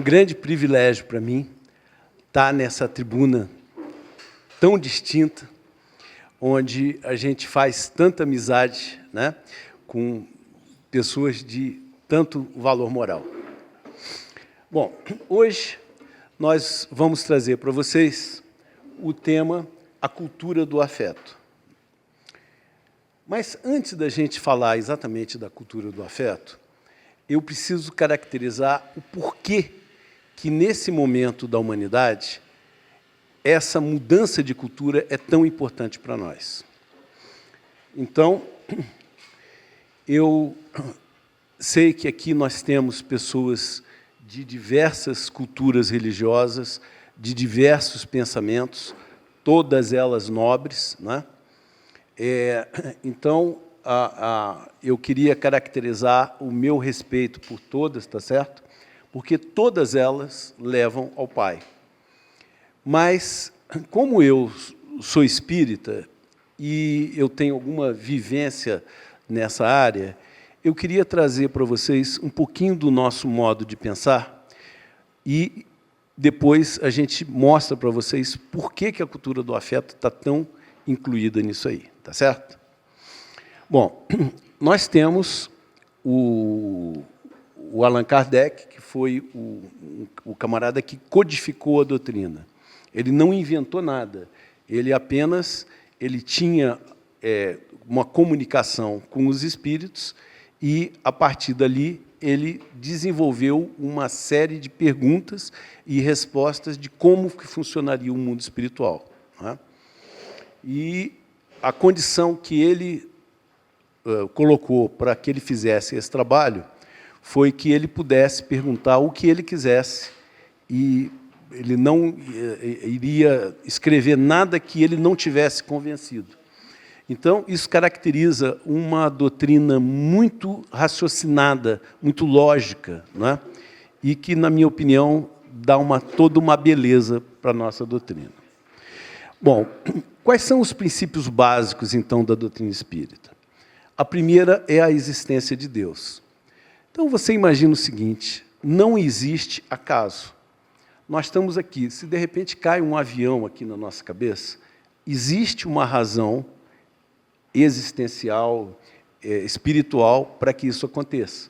grande privilégio para mim estar nessa tribuna tão distinta, onde a gente faz tanta amizade, né, com pessoas de tanto valor moral. Bom, hoje nós vamos trazer para vocês o tema a cultura do afeto. Mas antes da gente falar exatamente da cultura do afeto, eu preciso caracterizar o porquê que, nesse momento da humanidade, essa mudança de cultura é tão importante para nós. Então, eu sei que aqui nós temos pessoas de diversas culturas religiosas, de diversos pensamentos, todas elas nobres, né? Então, eu queria caracterizar o meu respeito por todas, tá certo? Porque todas elas levam ao Pai. Mas, como eu sou espírita e eu tenho alguma vivência nessa área, eu queria trazer para vocês um pouquinho do nosso modo de pensar e depois a gente mostra para vocês por que a cultura do afeto está tão incluída nisso aí, tá certo? Bom, nós temos o Allan Kardec, que foi o camarada que codificou a doutrina. Ele não inventou nada, ele apenas tinha uma comunicação com os espíritos e, a partir dali, ele desenvolveu uma série de perguntas e respostas de como que funcionaria o mundo espiritual, né? E a condição que ele colocou para que ele fizesse esse trabalho foi que ele pudesse perguntar o que ele quisesse e ele não iria escrever nada que ele não tivesse convencido. Então, isso caracteriza uma doutrina muito raciocinada, muito lógica, né? E que, na minha opinião, dá toda uma beleza para a nossa doutrina. Bom, quais são os princípios básicos, então, da doutrina espírita? A primeira é a existência de Deus. Então, você imagina o seguinte, não existe acaso. Nós estamos aqui, se de repente cai um avião aqui na nossa cabeça, existe uma razão existencial, espiritual, para que isso aconteça.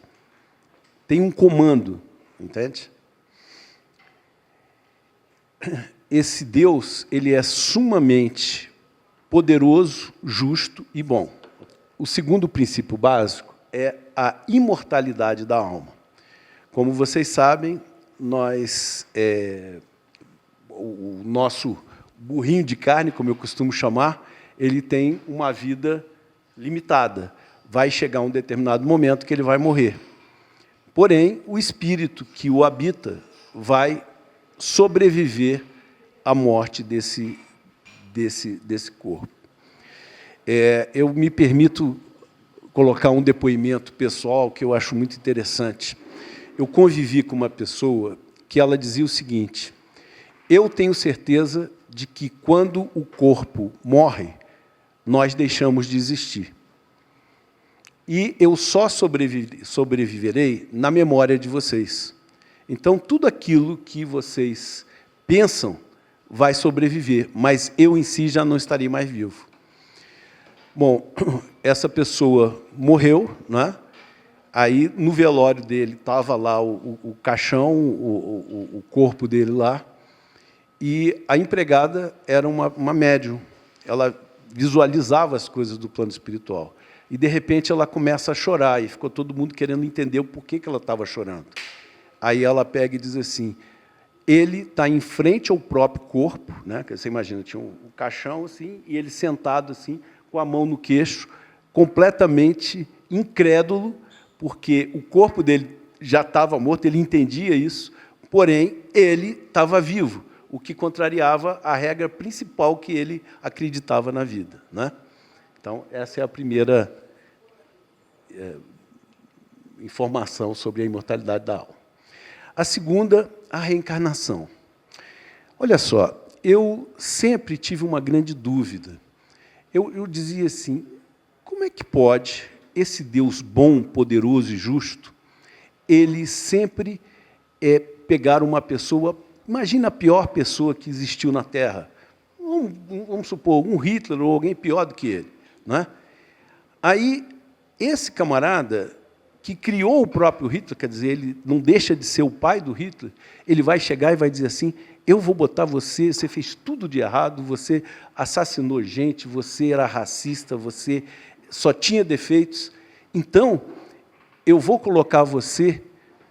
Tem um comando, entende? Esse Deus, ele é sumamente poderoso, justo e bom. O segundo princípio básico é a imortalidade da alma. Como vocês sabem, o nosso burrinho de carne, como eu costumo chamar, ele tem uma vida limitada. Vai chegar um determinado momento que ele vai morrer. Porém, o espírito que o habita vai sobreviver à morte desse corpo. Eu me permito colocar um depoimento pessoal que eu acho muito interessante. Eu convivi com uma pessoa que ela dizia o seguinte, eu tenho certeza de que, quando o corpo morre, nós deixamos de existir. E eu só sobreviverei na memória de vocês. Então, tudo aquilo que vocês pensam vai sobreviver, mas eu em si já não estarei mais vivo. Bom, essa pessoa morreu, né? Aí, no velório dele, estava lá o caixão, o corpo dele lá, e a empregada era uma médium. Ela visualizava as coisas do plano espiritual. E, de repente, ela começa a chorar, e ficou todo mundo querendo entender o porquê que ela estava chorando. Aí ela pega e diz assim, ele está em frente ao próprio corpo, né? Você imagina, tinha um caixão assim, e ele sentado assim, com a mão no queixo, completamente incrédulo, porque o corpo dele já estava morto, ele entendia isso, porém, ele estava vivo, o que contrariava a regra principal que ele acreditava na vida, né? Então, essa é a primeira informação sobre a imortalidade da alma. A segunda, a reencarnação. Olha só, eu sempre tive uma grande dúvida. Eu dizia assim, como é que pode esse Deus bom, poderoso e justo, ele sempre pegar uma pessoa, imagina a pior pessoa que existiu na Terra, vamos supor, um Hitler ou alguém pior do que ele, né? Aí, esse camarada que criou o próprio Hitler, quer dizer, ele não deixa de ser o pai do Hitler, ele vai chegar e vai dizer assim, eu vou botar você fez tudo de errado, você assassinou gente, você era racista, você só tinha defeitos, então, eu vou colocar você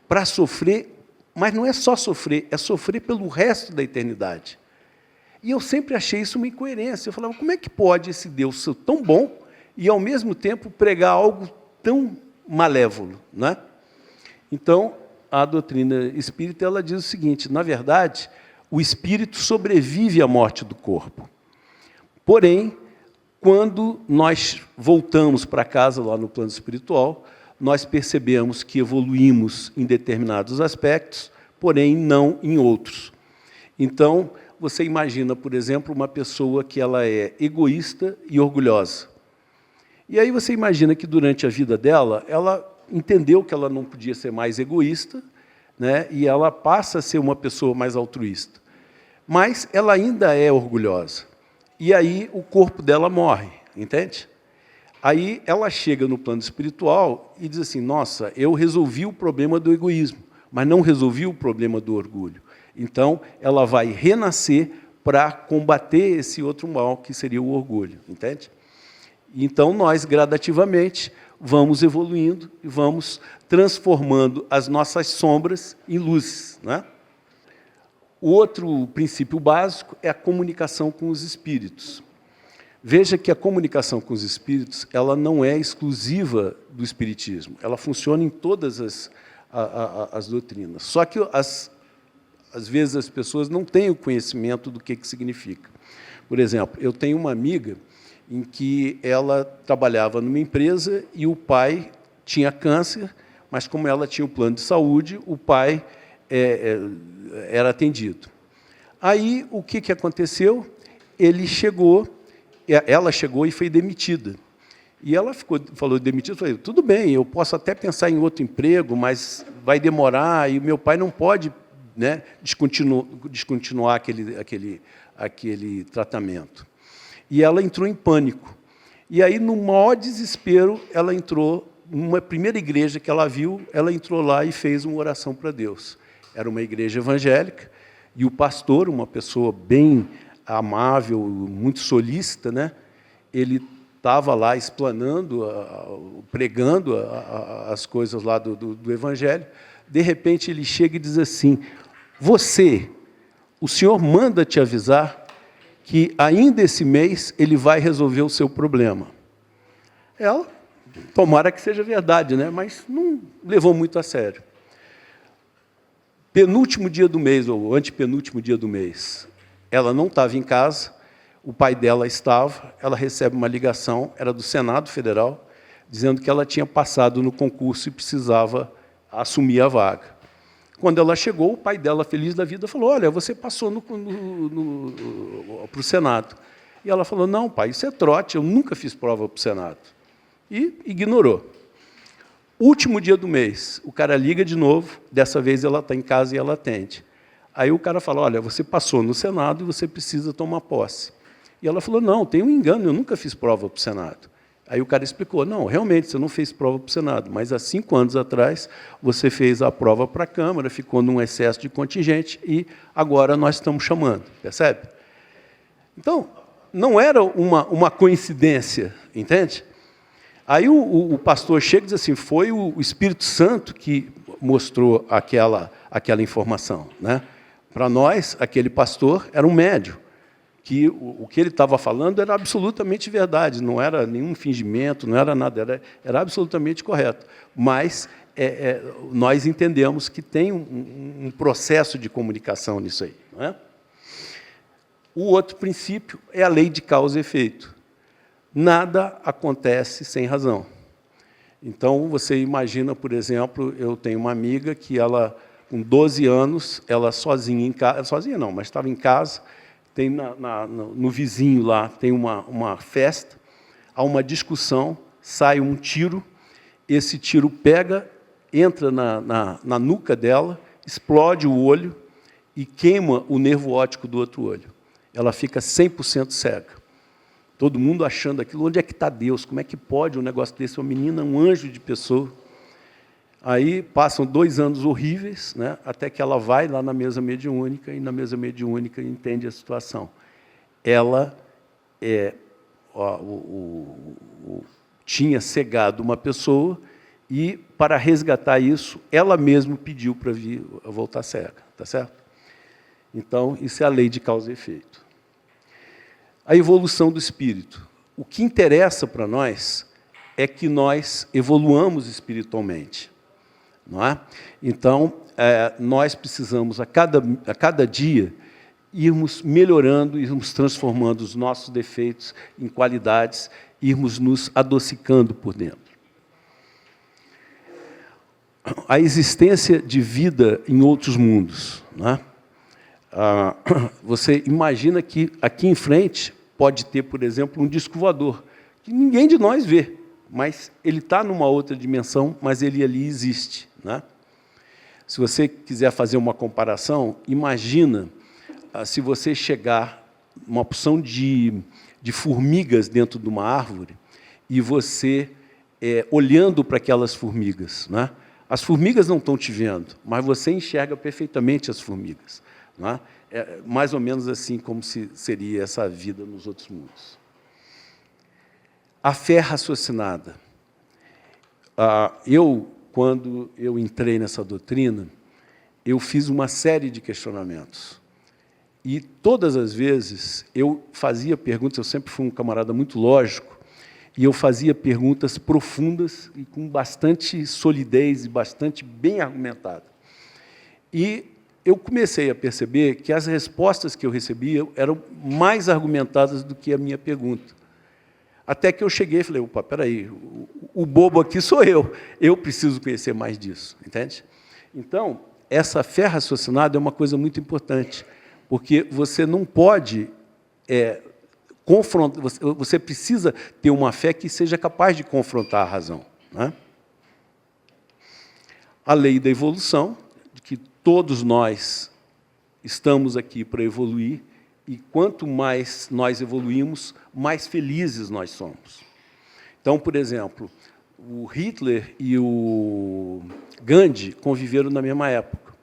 para sofrer, mas não é só sofrer, é sofrer pelo resto da eternidade. E eu sempre achei isso uma incoerência. Eu falava, como é que pode esse Deus ser tão bom e, ao mesmo tempo, pregar algo tão malévolo, né? Então, a doutrina espírita ela diz o seguinte, na verdade, o espírito sobrevive à morte do corpo. Porém, quando nós voltamos para casa, lá no plano espiritual, nós percebemos que evoluímos em determinados aspectos, porém não em outros. Então, você imagina, por exemplo, uma pessoa que ela é egoísta e orgulhosa. E aí você imagina que, durante a vida dela, ela entendeu que ela não podia ser mais egoísta, né, e ela passa a ser uma pessoa mais altruísta. Mas ela ainda é orgulhosa. E aí o corpo dela morre, entende? Aí ela chega no plano espiritual e diz assim, nossa, eu resolvi o problema do egoísmo, mas não resolvi o problema do orgulho. Então, ela vai renascer para combater esse outro mal, que seria o orgulho, entende? Então, nós, gradativamente, vamos evoluindo e vamos transformando as nossas sombras em luzes, né? O outro princípio básico é a comunicação com os espíritos. Veja que a comunicação com os espíritos ela não é exclusiva do espiritismo, ela funciona em todas as doutrinas. Só que, às vezes, as pessoas não têm o conhecimento do que significa. Por exemplo, eu tenho uma amiga em que ela trabalhava numa empresa e o pai tinha câncer, mas, como ela tinha o plano de saúde, o pai era atendido. Aí, o que aconteceu? Ela chegou e foi demitida. E ela falou demitida, falei, tudo bem, eu posso até pensar em outro emprego, mas vai demorar, e o meu pai não pode, né, descontinuar aquele tratamento. E ela entrou em pânico. E aí, no maior desespero, ela entrou numa primeira igreja que ela viu, ela entrou lá e fez uma oração para Deus. Era uma igreja evangélica, e o pastor, uma pessoa bem amável, muito solícita, né? Ele estava lá explanando, pregando as coisas lá do Evangelho. De repente, ele chega e diz assim, o Senhor manda te avisar que ainda esse mês ele vai resolver o seu problema. Ela, tomara que seja verdade, né? Mas não levou muito a sério. Penúltimo dia do mês, ou antepenúltimo dia do mês, ela não estava em casa, o pai dela estava, ela recebe uma ligação, era do Senado Federal, dizendo que ela tinha passado no concurso e precisava assumir a vaga. Quando ela chegou, o pai dela, feliz da vida, falou, olha, você passou para o Senado. E ela falou, não, pai, isso é trote, eu nunca fiz prova para o Senado. E ignorou. Último dia do mês, o cara liga de novo, dessa vez ela está em casa e ela atende. Aí o cara fala, olha, você passou no Senado e você precisa tomar posse. E ela falou, não, tem um engano, eu nunca fiz prova para o Senado. Aí o cara explicou, não, realmente, você não fez prova para o Senado, mas há 5 anos atrás você fez a prova para a Câmara, ficou num excesso de contingente e agora nós estamos chamando, percebe? Então, não era uma coincidência, entende? Aí o pastor chega e diz assim, foi o Espírito Santo que mostrou aquela informação, né? Para nós, aquele pastor era um médium, que o que ele estava falando era absolutamente verdade, não era nenhum fingimento, não era nada, era absolutamente correto. Mas nós entendemos que tem um processo de comunicação nisso aí. Não é? O outro princípio é a lei de causa e efeito. Nada acontece sem razão. Então, você imagina, por exemplo, eu tenho uma amiga que ela, com 12 anos, ela sozinha em casa, sozinha não, mas estava em casa, tem no vizinho lá, tem uma festa, há uma discussão, sai um tiro, esse tiro pega, entra na nuca dela, explode o olho e queima o nervo óptico do outro olho. Ela fica 100% cega. Todo mundo achando aquilo, onde é que está Deus? Como é que pode um negócio desse? Uma menina, um anjo de pessoa. Aí passam 2 anos horríveis, né, até que ela vai lá na mesa mediúnica, e na mesa mediúnica entende a situação. Ela tinha cegado uma pessoa e, para resgatar isso, ela mesma pediu para voltar cega. Tá certo? Então, isso é a lei de causa e efeito. A evolução do espírito. O que interessa para nós é que nós evoluamos espiritualmente. Não é? Então, nós precisamos, a cada dia, irmos melhorando, irmos transformando os nossos defeitos em qualidades, irmos nos adocicando por dentro. A existência de vida em outros mundos. Não é? Você imagina que aqui em frente pode ter, por exemplo, um disco voador, que ninguém de nós vê, mas ele está numa outra dimensão, mas ele ali existe. Né? Se você quiser fazer uma comparação, imagina se você chegar uma porção de formigas dentro de uma árvore e você, olhando para aquelas formigas. Né? As formigas não estão te vendo, mas você enxerga perfeitamente as formigas. Né? É mais ou menos assim como seria essa vida nos outros mundos. A fé raciocinada. Quando eu entrei nessa doutrina, eu fiz uma série de questionamentos. E, todas as vezes, eu fazia perguntas, eu sempre fui um camarada muito lógico, e eu fazia perguntas profundas e com bastante solidez e bastante bem argumentada. E eu comecei a perceber que as respostas que eu recebia eram mais argumentadas do que a minha pergunta. Até que eu cheguei e falei, opa, peraí, o bobo aqui sou eu preciso conhecer mais disso, entende? Então, essa fé raciocinada é uma coisa muito importante, porque você não pode confrontar, você precisa ter uma fé que seja capaz de confrontar a razão. Né? A lei da evolução, de que todos nós estamos aqui para evoluir, e quanto mais nós evoluímos, mais felizes nós somos. Então, por exemplo, o Hitler e o Gandhi conviveram na mesma época.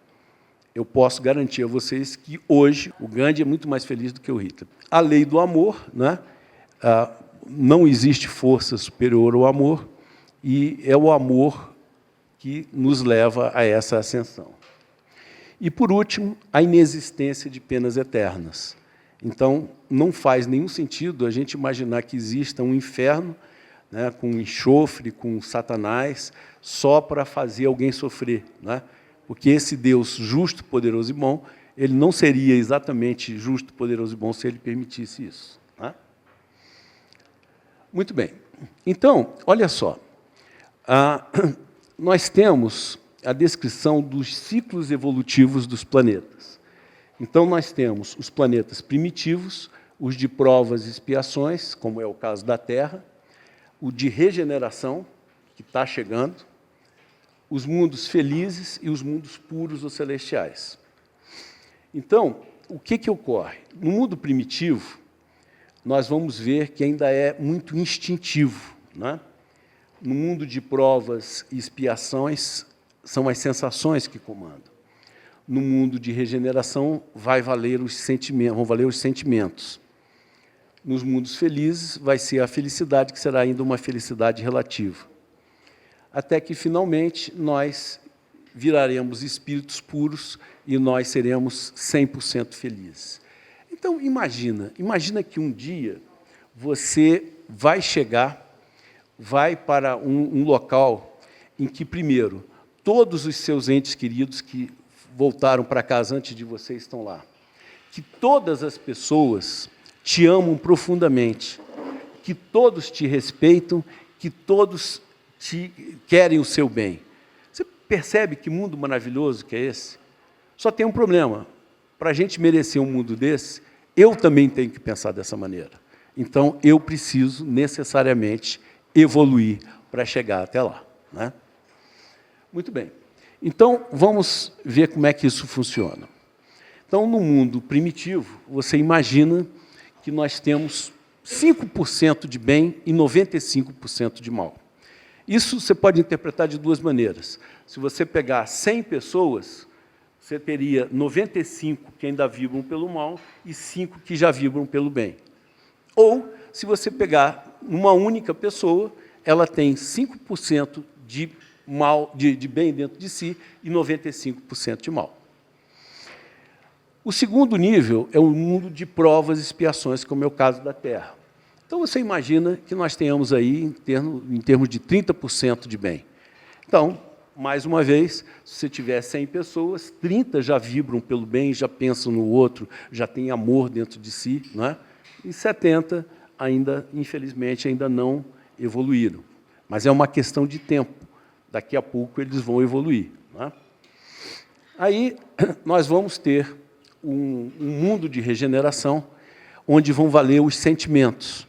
Eu posso garantir a vocês que, hoje, o Gandhi é muito mais feliz do que o Hitler. A lei do amor, né? Não existe força superior ao amor, e é o amor que nos leva a essa ascensão. E, por último, a inexistência de penas eternas. Então, não faz nenhum sentido a gente imaginar que exista um inferno, né, com enxofre, com Satanás, só para fazer alguém sofrer. Né? Porque esse Deus justo, poderoso e bom, ele não seria exatamente justo, poderoso e bom se ele permitisse isso. Né? Muito bem. Então, olha só. Nós temos a descrição dos ciclos evolutivos dos planetas. Então, nós temos os planetas primitivos, os de provas e expiações, como é o caso da Terra, o de regeneração, que está chegando, os mundos felizes e os mundos puros ou celestiais. Então, o que ocorre? No mundo primitivo, nós vamos ver que ainda é muito instintivo. Né? No mundo de provas e expiações, são as sensações que comandam. No mundo de regeneração, vão valer os sentimentos. Nos mundos felizes, vai ser a felicidade, que será ainda uma felicidade relativa. Até que, finalmente, nós viraremos espíritos puros e nós seremos 100% felizes. Então, imagina que um dia você vai para um local em que, primeiro, todos os seus entes queridos que voltaram para casa antes de você estão lá. Que todas as pessoas te amam profundamente, que todos te respeitam, que todos querem o seu bem. Você percebe que mundo maravilhoso que é esse? Só tem um problema. Para a gente merecer um mundo desse, eu também tenho que pensar dessa maneira. Então, eu preciso, necessariamente, evoluir para chegar até lá. Né? Muito bem. Então, vamos ver como é que isso funciona. Então, no mundo primitivo, você imagina que nós temos 5% de bem e 95% de mal. Isso você pode interpretar de duas maneiras. Se você pegar 100 pessoas, você teria 95 que ainda vibram pelo mal e 5 que já vibram pelo bem. Ou, se você pegar uma única pessoa, ela tem 5% de bem dentro de si e 95% de mal. O segundo nível é o mundo de provas e expiações, como é o caso da Terra. Então, você imagina que nós tenhamos aí, em termos de 30% de bem. Então, mais uma vez, se você tiver 100 pessoas, 30 já vibram pelo bem, já pensam no outro, já têm amor dentro de si, não é? E 70 ainda, infelizmente, ainda não evoluíram. Mas é uma questão de tempo. Daqui a pouco eles vão evoluir. Não é? Aí nós vamos ter um mundo de regeneração, onde vão valer os sentimentos.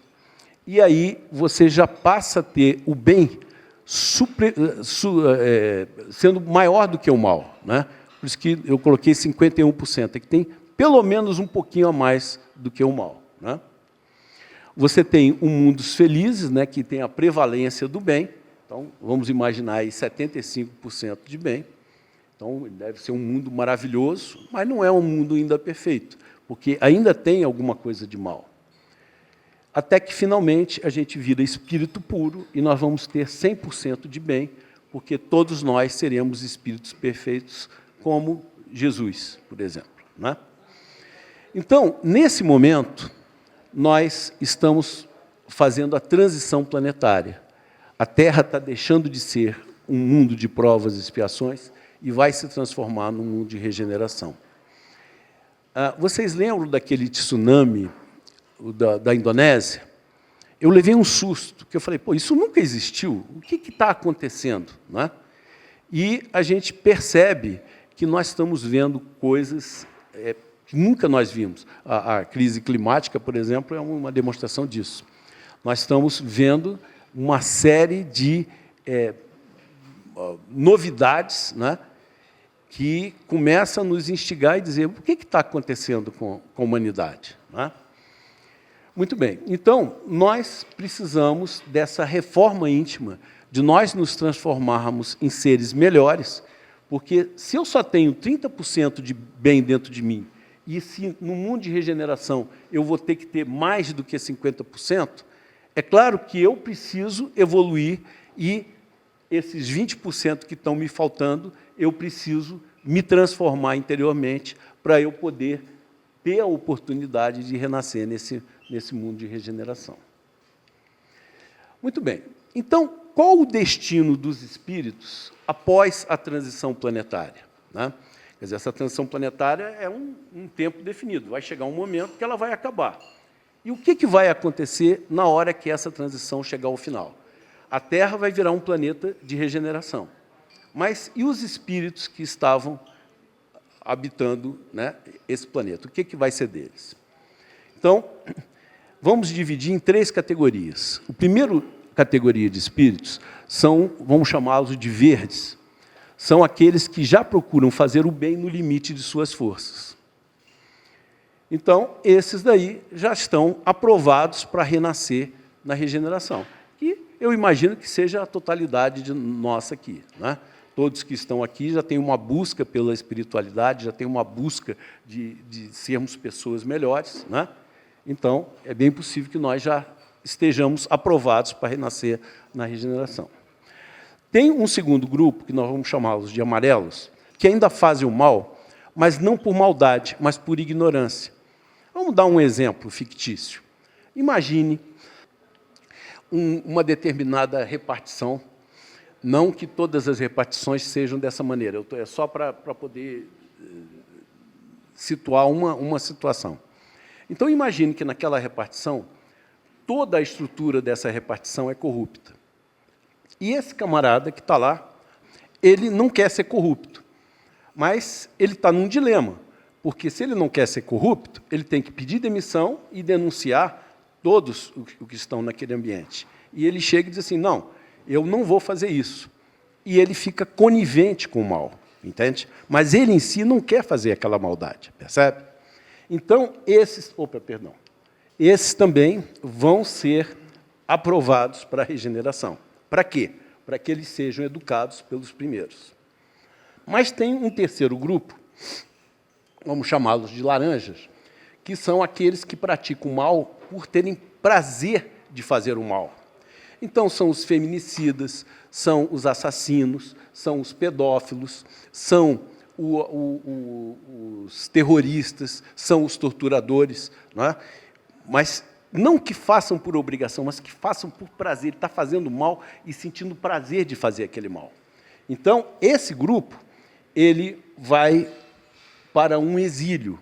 E aí você já passa a ter o bem sendo maior do que o mal. Né? Por isso que eu coloquei 51%, que tem pelo menos um pouquinho a mais do que o mal. Né? Você tem um mundo dos felizes, né, que tem a prevalência do bem. Então, vamos imaginar aí 75% de bem. Então, deve ser um mundo maravilhoso, mas não é um mundo ainda perfeito, porque ainda tem alguma coisa de mal. Até que, finalmente, a gente vira espírito puro e nós vamos ter 100% de bem, porque todos nós seremos espíritos perfeitos, como Jesus, por exemplo. Né? Então, nesse momento, nós estamos fazendo a transição planetária. A Terra está deixando de ser um mundo de provas e expiações e vai se transformar num mundo de regeneração. Vocês lembram daquele tsunami da Indonésia? Eu levei um susto, que eu falei, pô, isso nunca existiu, o que está acontecendo? Não é? E a gente percebe que nós estamos vendo coisas que nunca nós vimos. A crise climática, por exemplo, é uma demonstração disso. Nós estamos vendo uma série de novidades, né, que começam a nos instigar e dizer o que está acontecendo com a humanidade. Né? Muito bem. Então, nós precisamos dessa reforma íntima, de nós nos transformarmos em seres melhores, porque se eu só tenho 30% de bem dentro de mim, e se no mundo de regeneração eu vou ter que ter mais do que 50%, é claro que eu preciso evoluir e esses 20% que estão me faltando, eu preciso me transformar interiormente para eu poder ter a oportunidade de renascer nesse mundo de regeneração. Muito bem. Então, qual o destino dos espíritos após a transição planetária? Né? Quer dizer, essa transição planetária é um tempo definido. Vai chegar um momento que ela vai acabar. E o que vai acontecer na hora que essa transição chegar ao final? A Terra vai virar um planeta de regeneração. Mas e os espíritos que estavam habitando, né, esse planeta? O que vai ser deles? Então, vamos dividir em 3 categorias. A primeira categoria de espíritos são, vamos chamá-los de verdes, são aqueles que já procuram fazer o bem no limite de suas forças. Então, esses daí já estão aprovados para renascer na regeneração. E eu imagino que seja a totalidade de nossa aqui. Né? Todos que estão aqui já têm uma busca pela espiritualidade, já têm uma busca de sermos pessoas melhores. Né? Então, é bem possível que nós já estejamos aprovados para renascer na regeneração. Tem um segundo grupo, que nós vamos chamá-los de amarelos, que ainda fazem o mal, mas não por maldade, mas por ignorância. Vamos dar um exemplo fictício. Imagine uma determinada repartição, não que todas as repartições sejam dessa maneira, é só para poder situar uma situação. Então, imagine que naquela repartição, toda a estrutura dessa repartição é corrupta. E esse camarada que está lá, ele não quer ser corrupto, mas ele está num dilema, porque se ele não quer ser corrupto, ele tem que pedir demissão e denunciar todos os que estão naquele ambiente. E ele chega e diz assim, não, eu não vou fazer isso. E ele fica conivente com o mal. entende? Mas ele em si não quer fazer aquela maldade, percebe? Então, esses também vão ser aprovados para a regeneração. Para quê? Para que eles sejam educados pelos primeiros. Mas tem um terceiro grupo, vamos chamá-los de laranjas, que são aqueles que praticam o mal por terem prazer de fazer o mal. Então, são os feminicidas, são os assassinos, são os pedófilos, são os terroristas, são os torturadores, não é? Mas não que façam por obrigação, mas que façam por prazer. Ele está fazendo mal e sentindo prazer de fazer aquele mal. Então, esse grupo, ele vai para um exílio.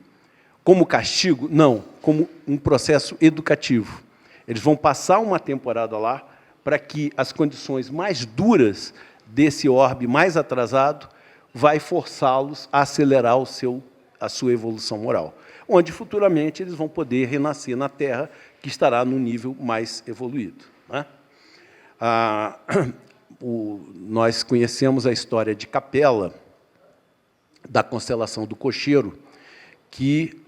Como castigo? Não, como um processo educativo. Eles vão passar uma temporada lá para que as condições mais duras desse orbe mais atrasado vai forçá-los a acelerar a sua evolução moral, onde futuramente eles vão poder renascer na Terra, que estará num nível mais evoluído, né? Nós conhecemos a história de Capela, da constelação do Cocheiro, que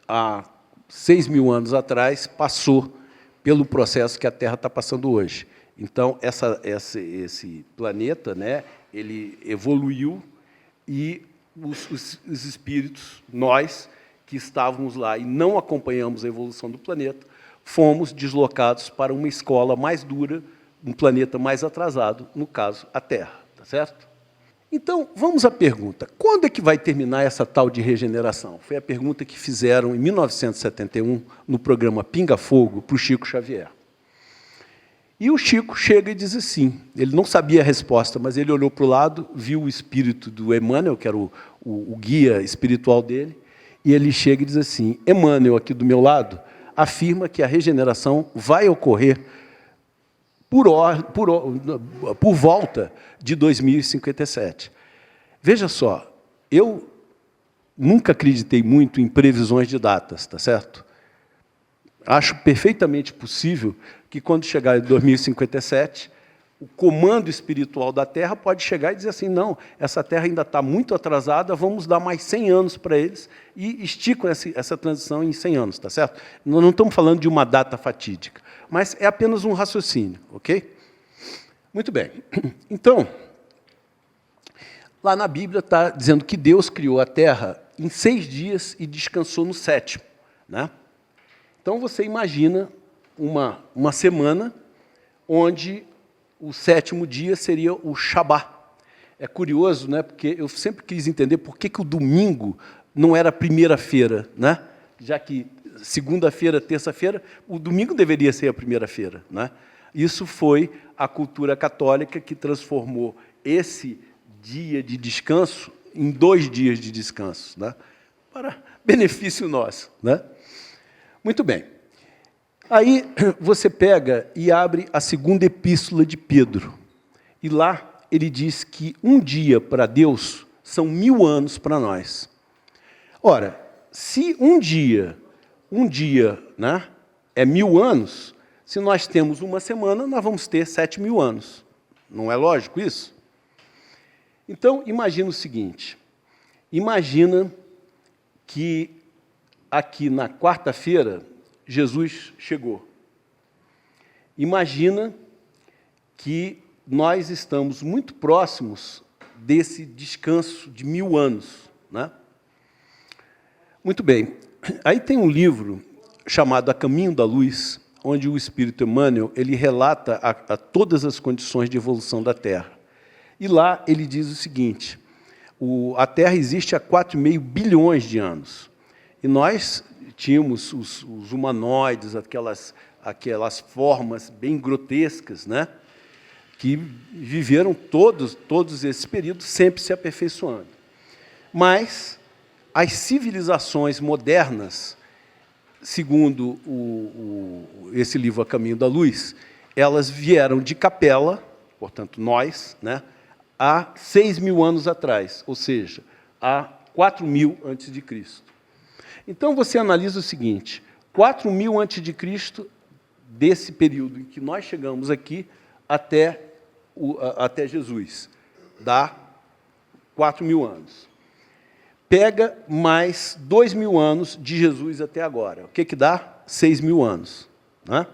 há 6.000 anos atrás passou pelo processo que a Terra está passando hoje. Então, esse planeta, né, ele evoluiu e os espíritos, nós que estávamos lá e não acompanhamos a evolução do planeta, fomos deslocados para uma escola mais dura, um planeta mais atrasado, no caso, a Terra. Tá certo? Então, vamos à pergunta. Quando é que vai terminar essa tal de regeneração? Foi a pergunta que fizeram em 1971, no programa Pinga Fogo, para o Chico Xavier. E o Chico chega e diz assim, ele não sabia a resposta, mas ele olhou para o lado, viu o espírito do Emmanuel, que era o guia espiritual dele, e ele chega e diz assim, Emmanuel, aqui do meu lado, afirma que a regeneração vai ocorrer por volta de 2057. Veja só, eu nunca acreditei muito em previsões de datas, tá certo? Acho perfeitamente possível que, quando chegar em 2057, o comando espiritual da Terra pode chegar e dizer assim, não, essa Terra ainda está muito atrasada, vamos dar mais 100 anos para eles e esticam essa transição em 100 anos, tá certo? Não estamos falando de uma data fatídica, mas é apenas um raciocínio, ok? Muito bem. Então, lá na Bíblia está dizendo que Deus criou a Terra em 6 dias e descansou no 7º, né? Então, você imagina uma semana onde o 7º dia seria o Shabá. É curioso, né? Porque eu sempre quis entender por que o domingo não era a primeira-feira, né? Já que segunda-feira, terça-feira, o domingo deveria ser a primeira-feira, né? Isso foi a cultura católica que transformou esse dia de descanso em 2 dias de descanso, né? Para benefício nosso, né? Muito bem. Aí você pega e abre a 2ª epístola de Pedro. E lá ele diz que um dia para Deus são 1000 anos para nós. Ora, se um dia, né, é 1000 anos, se nós temos uma semana, nós vamos ter 7.000 anos. Não é lógico isso? Então, imagina o seguinte. Imagina que aqui na quarta-feira, Jesus chegou. Imagina que nós estamos muito próximos desse descanso de 1000 anos, né? Muito bem. Aí tem um livro chamado A Caminho da Luz, onde o Espírito Emmanuel ele relata a todas as condições de evolução da Terra. E lá ele diz o seguinte, a Terra existe há 4,5 bilhões de anos. E nós tínhamos os humanoides, aquelas formas bem grotescas, né, que viveram todos esses períodos sempre se aperfeiçoando. Mas as civilizações modernas, segundo esse livro A Caminho da Luz, elas vieram de Capela, portanto, nós, né, há 6.000 anos atrás, ou seja, há 4.000 antes de Cristo. Então, você analisa o seguinte, 4.000 antes de Cristo, desse período em que nós chegamos aqui, até Jesus, dá 4.000 anos. Pega mais 2.000 anos de Jesus até agora. O que dá? 6.000 anos. Né?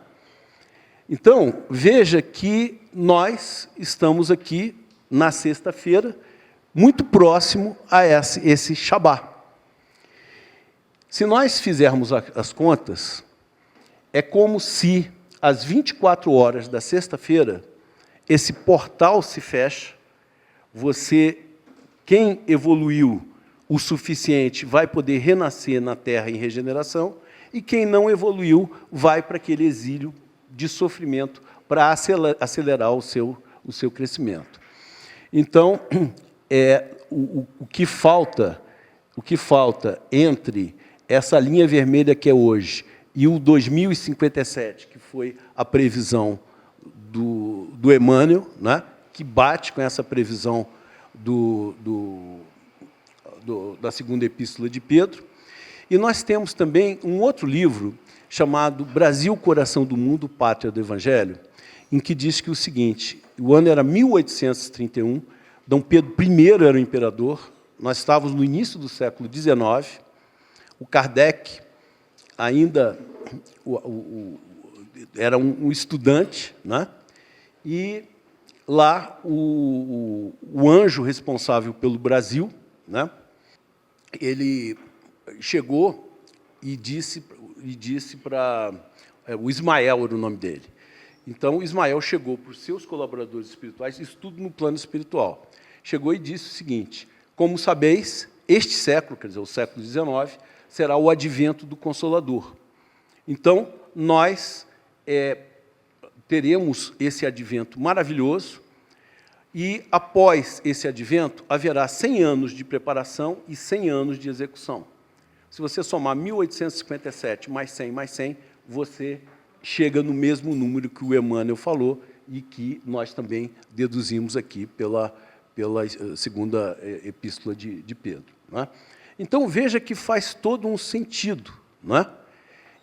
Então, veja que nós estamos aqui, na sexta-feira, muito próximo a esse Shabá. Se nós fizermos as contas, é como se, às 24 horas da sexta-feira, esse portal se fecha, quem evoluiu o suficiente vai poder renascer na Terra em regeneração, e quem não evoluiu vai para aquele exílio de sofrimento para acelerar o seu crescimento. Então, o que falta entre essa linha vermelha que é hoje e o 2057, que foi a previsão do Emmanuel, né, que bate com essa previsão da segunda epístola de Pedro. E nós temos também um outro livro chamado Brasil, Coração do Mundo, Pátria do Evangelho, em que diz que o seguinte: o ano era 1831, Dom Pedro I era o imperador, nós estávamos no início do século XIX, o Kardec ainda era um estudante, né? E lá o anjo responsável pelo Brasil, né, ele chegou e disse para... o Ismael era o nome dele. Então, o Ismael chegou para os seus colaboradores espirituais, isso tudo no plano espiritual. Chegou e disse o seguinte: como sabeis, este século, quer dizer, o século XIX, será o advento do Consolador. Então, nós teremos esse advento maravilhoso, e, após esse advento, haverá 100 anos de preparação e 100 anos de execução. Se você somar 1857 mais 100 mais 100, você chega no mesmo número que o Emmanuel falou e que nós também deduzimos aqui pela segunda epístola de Pedro. Né? Então, veja que faz todo um sentido. Né?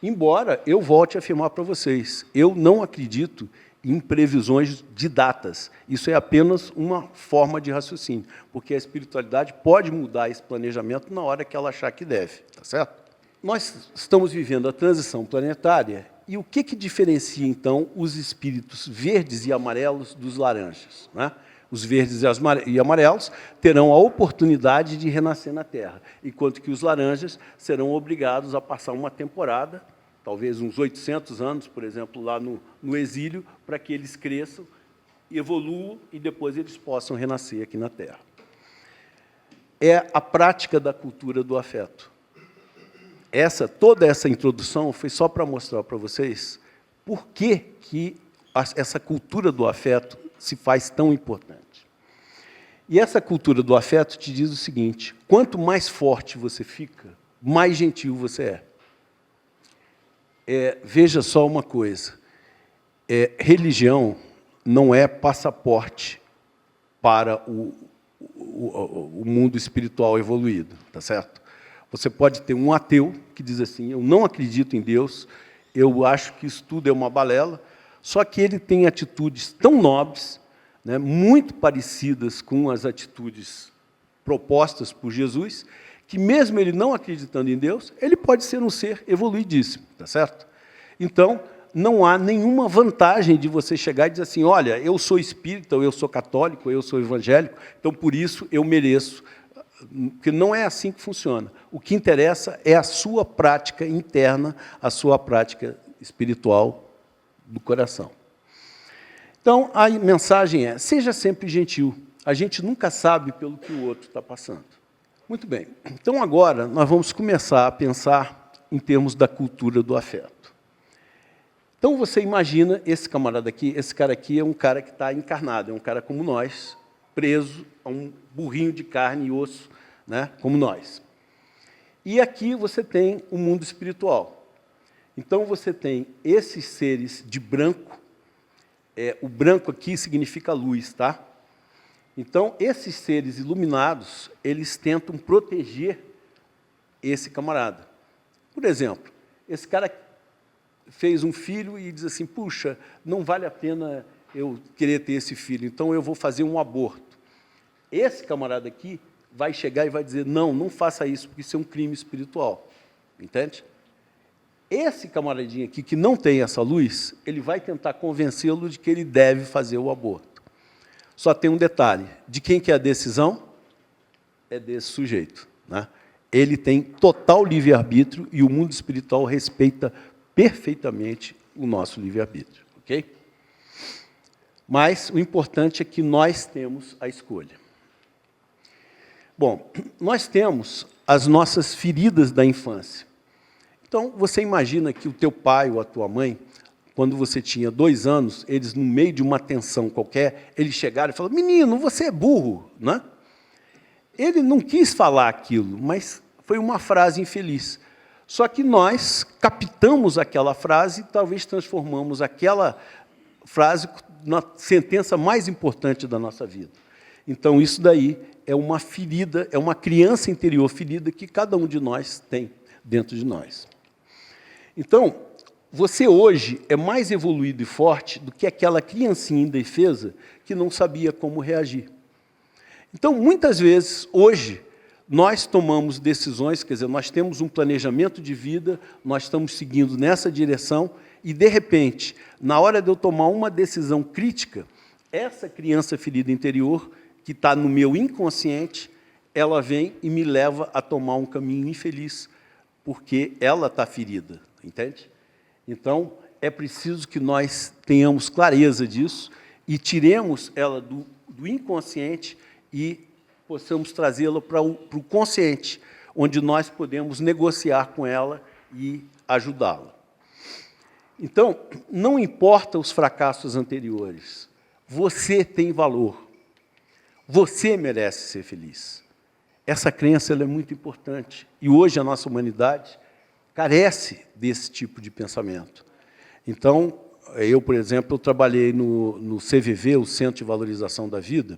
Embora eu volte a afirmar para vocês, eu não acredito em previsões de datas. Isso é apenas uma forma de raciocínio, porque a espiritualidade pode mudar esse planejamento na hora que ela achar que deve. Tá certo? Nós estamos vivendo a transição planetária, e o que diferencia, então, os espíritos verdes e amarelos dos laranjas? Né? Os verdes e amarelos terão a oportunidade de renascer na Terra, enquanto que os laranjas serão obrigados a passar uma temporada, talvez uns 800 anos, por exemplo, lá no exílio, para que eles cresçam, evoluam e depois eles possam renascer aqui na Terra. É a prática da cultura do afeto. Toda essa introdução foi só para mostrar para vocês por que essa cultura do afeto se faz tão importante. E essa cultura do afeto te diz o seguinte: quanto mais forte você fica, mais gentil você é. Veja só uma coisa, religião não é passaporte para o mundo espiritual evoluído, tá certo? Você pode ter um ateu que diz assim: eu não acredito em Deus, eu acho que isso tudo é uma balela, só que ele tem atitudes tão nobres, né, muito parecidas com as atitudes propostas por Jesus, que mesmo ele não acreditando em Deus, ele pode ser um ser evoluidíssimo, tá certo? Então, não há nenhuma vantagem de você chegar e dizer assim: olha, eu sou espírita, ou eu sou católico, ou eu sou evangélico, então, por isso, eu mereço. Porque não é assim que funciona. O que interessa é a sua prática interna, a sua prática espiritual do coração. Então, a mensagem é: seja sempre gentil. A gente nunca sabe pelo que o outro está passando. Muito bem. Então, agora, nós vamos começar a pensar em termos da cultura do afeto. Então, você imagina esse camarada aqui, esse cara aqui é um cara que está encarnado, é um cara como nós, preso a um burrinho de carne e osso, né, como nós. E aqui você tem o mundo espiritual. Então, você tem esses seres de branco, o branco aqui significa luz, tá? Então, esses seres iluminados, eles tentam proteger esse camarada. Por exemplo, esse cara fez um filho e diz assim: puxa, não vale a pena eu querer ter esse filho, então eu vou fazer um aborto. Esse camarada aqui vai chegar e vai dizer, não, não faça isso, porque isso é um crime espiritual. Entende? Esse camaradinho aqui, que não tem essa luz, ele vai tentar convencê-lo de que ele deve fazer o aborto. Só tem um detalhe, de quem que é a decisão? É desse sujeito, né? Ele tem total livre-arbítrio e o mundo espiritual respeita perfeitamente o nosso livre-arbítrio, ok? Mas o importante é que nós temos a escolha. Bom, nós temos as nossas feridas da infância. Então, você imagina que o teu pai ou a tua mãe, quando você tinha 2 anos, eles, no meio de uma tensão qualquer, eles chegaram e falaram, menino, você é burro, né? Ele não quis falar aquilo, mas foi uma frase infeliz. Só que nós captamos aquela frase e talvez transformamos aquela frase na sentença mais importante da nossa vida. Então, isso daí é uma ferida, é uma criança interior ferida que cada um de nós tem dentro de nós. Então, você hoje é mais evoluído e forte do que aquela criancinha indefesa que não sabia como reagir. Então, muitas vezes, hoje, nós tomamos decisões, quer dizer, nós temos um planejamento de vida, nós estamos seguindo nessa direção, e, de repente, na hora de eu tomar uma decisão crítica, essa criança ferida interior, que está no meu inconsciente, ela vem e me leva a tomar um caminho infeliz, porque ela está ferida, entende? Então, é preciso que nós tenhamos clareza disso e tiremos ela do inconsciente e possamos trazê-la para o consciente, onde nós podemos negociar com ela e ajudá-la. Então, não importa os fracassos anteriores, você tem valor, você merece ser feliz. Essa crença ela é muito importante, e hoje a nossa humanidade carece desse tipo de pensamento. Então, eu, por exemplo, eu trabalhei no CVV, o Centro de Valorização da Vida,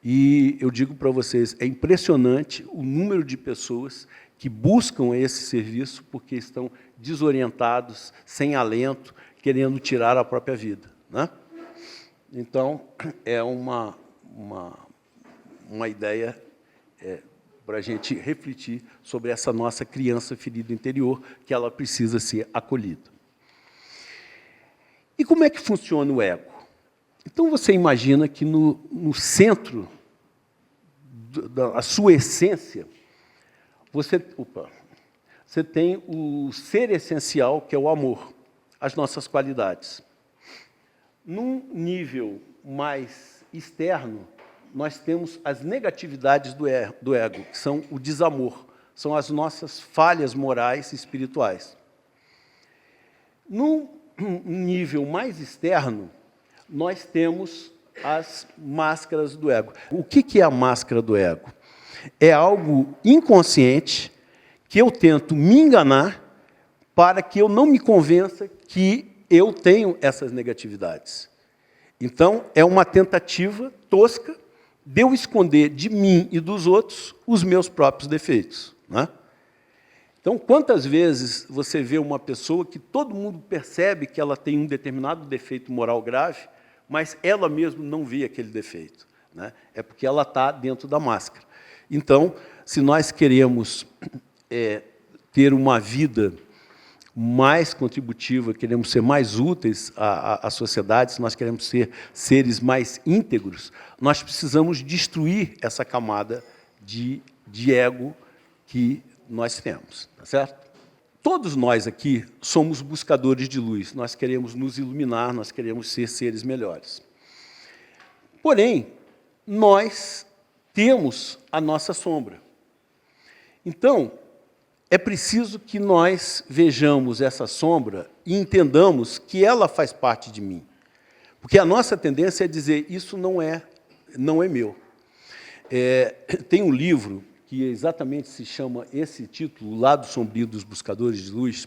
e eu digo para vocês, é impressionante o número de pessoas que buscam esse serviço porque estão desorientados, sem alento, querendo tirar a própria vida, né? Então, é uma ideia para a gente refletir sobre essa nossa criança ferida interior, que ela precisa ser acolhida. E como é que funciona o ego? Então, você imagina que no centro da sua essência, você tem o ser essencial, que é o amor, as nossas qualidades. Num nível mais externo, nós temos as negatividades do ego, que são o desamor, são as nossas falhas morais e espirituais. Num nível mais externo, nós temos as máscaras do ego. O que é a máscara do ego? É algo inconsciente que eu tento me enganar para que eu não me convença que eu tenho essas negatividades. Então, é uma tentativa tosca de eu esconder de mim e dos outros os meus próprios defeitos, né? Então, quantas vezes você vê uma pessoa que todo mundo percebe que ela tem um determinado defeito moral grave, mas ela mesma não vê aquele defeito, né? É porque ela está dentro da máscara. Então, se nós queremos ter uma vida mais contributiva, queremos ser mais úteis à sociedade, se nós queremos ser seres mais íntegros, nós precisamos destruir essa camada de ego que nós temos, tá certo? Todos nós aqui somos buscadores de luz, nós queremos nos iluminar, nós queremos ser seres melhores. Porém, nós temos a nossa sombra. Então, é preciso que nós vejamos essa sombra e entendamos que ela faz parte de mim. Porque a nossa tendência é dizer, isso não é meu. Tem um livro que exatamente se chama esse título, O Lado Sombrio dos Buscadores de Luz.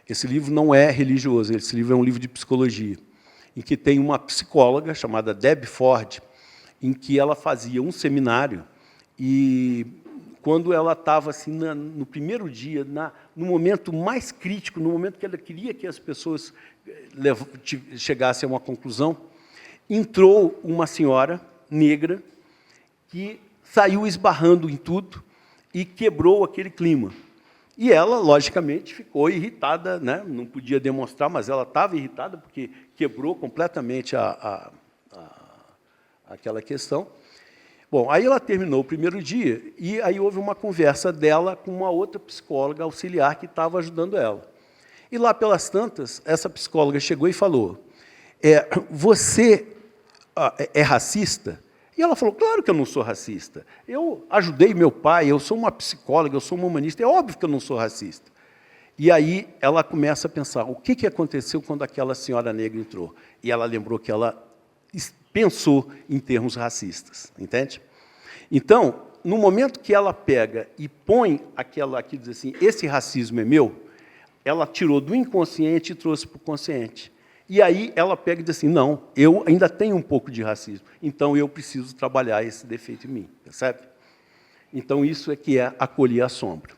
Esse livro não é religioso, esse livro é um livro de psicologia, em que tem uma psicóloga chamada Debbie Ford, em que ela fazia um seminário e, quando ela estava assim, no primeiro dia, no momento mais crítico, no momento que ela queria que as pessoas chegassem a uma conclusão, entrou uma senhora negra que saiu esbarrando em tudo e quebrou aquele clima. E ela, logicamente, ficou irritada, né? Não podia demonstrar, mas ela estava irritada, porque quebrou completamente aquela questão. Bom, aí ela terminou o primeiro dia, e aí houve uma conversa dela com uma outra psicóloga auxiliar que estava ajudando ela. E lá pelas tantas, essa psicóloga chegou e falou, você é racista? E ela falou, claro que eu não sou racista. Eu ajudei meu pai, eu sou uma psicóloga, eu sou uma humanista, é óbvio que eu não sou racista. E aí ela começa a pensar, o que aconteceu quando aquela senhora negra entrou? E ela lembrou que ela pensou em termos racistas, entende? Então, no momento que ela pega e põe aquela aqui, diz assim, esse racismo é meu, ela tirou do inconsciente e trouxe para o consciente. E aí ela pega e diz assim, não, eu ainda tenho um pouco de racismo, então eu preciso trabalhar esse defeito em mim, percebe? Então, isso é que é acolher a sombra.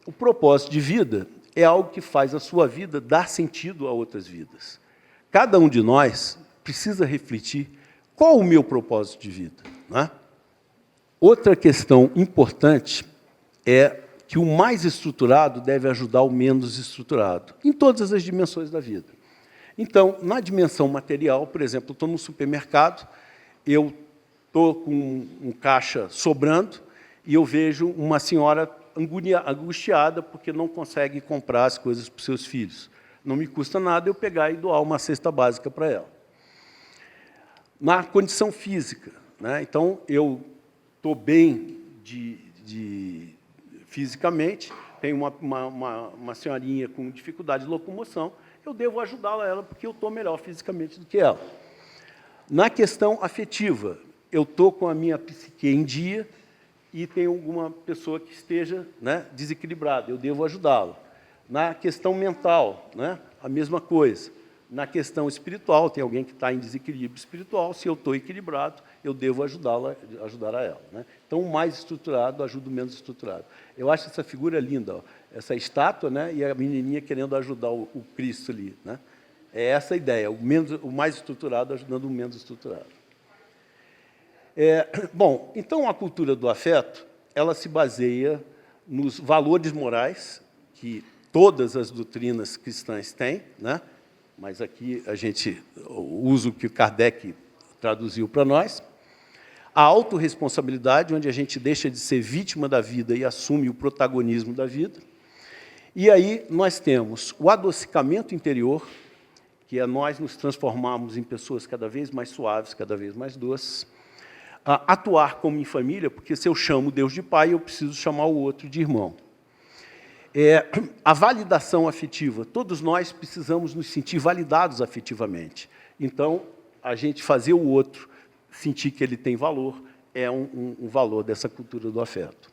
O propósito de vida é algo que faz a sua vida dar sentido a outras vidas. Cada um de nós precisa refletir qual o meu propósito de vida, não é? Outra questão importante é que o mais estruturado deve ajudar o menos estruturado, em todas as dimensões da vida. Então, na dimensão material, por exemplo, eu estou no supermercado, eu estou com um caixa sobrando e eu vejo uma senhora angustiada porque não consegue comprar as coisas para os seus filhos. Não me custa nada eu pegar e doar uma cesta básica para ela. Na condição física, né? Então, eu estou bem fisicamente, tem uma senhorinha com dificuldade de locomoção, eu devo ajudá-la ela porque eu estou melhor fisicamente do que ela. Na questão afetiva, eu estou com a minha psique em dia e tem alguma pessoa que esteja, né, desequilibrada, eu devo ajudá-la. Na questão mental, né, a mesma coisa. Na questão espiritual, tem alguém que está em desequilíbrio espiritual, se eu estou equilibrado, eu devo ajudar a ela, né? Então, o mais estruturado ajuda o menos estruturado. Eu acho essa figura linda, ó, essa estátua, né, e a menininha querendo ajudar o Cristo ali, né? É essa a ideia, o mais estruturado ajudando o menos estruturado. Bom, então, a cultura do afeto, ela se baseia nos valores morais que todas as doutrinas cristãs têm, né? Mas aqui a gente usa o que Kardec traduziu para nós. A autorresponsabilidade, onde a gente deixa de ser vítima da vida e assume o protagonismo da vida. E aí nós temos o adocicamento interior, que é nós nos transformarmos em pessoas cada vez mais suaves, cada vez mais doces. Atuar como em família, porque se eu chamo Deus de pai, eu preciso chamar o outro de irmão. A validação afetiva. Todos nós precisamos nos sentir validados afetivamente. Então, a gente fazer o outro sentir que ele tem valor é um valor dessa cultura do afeto.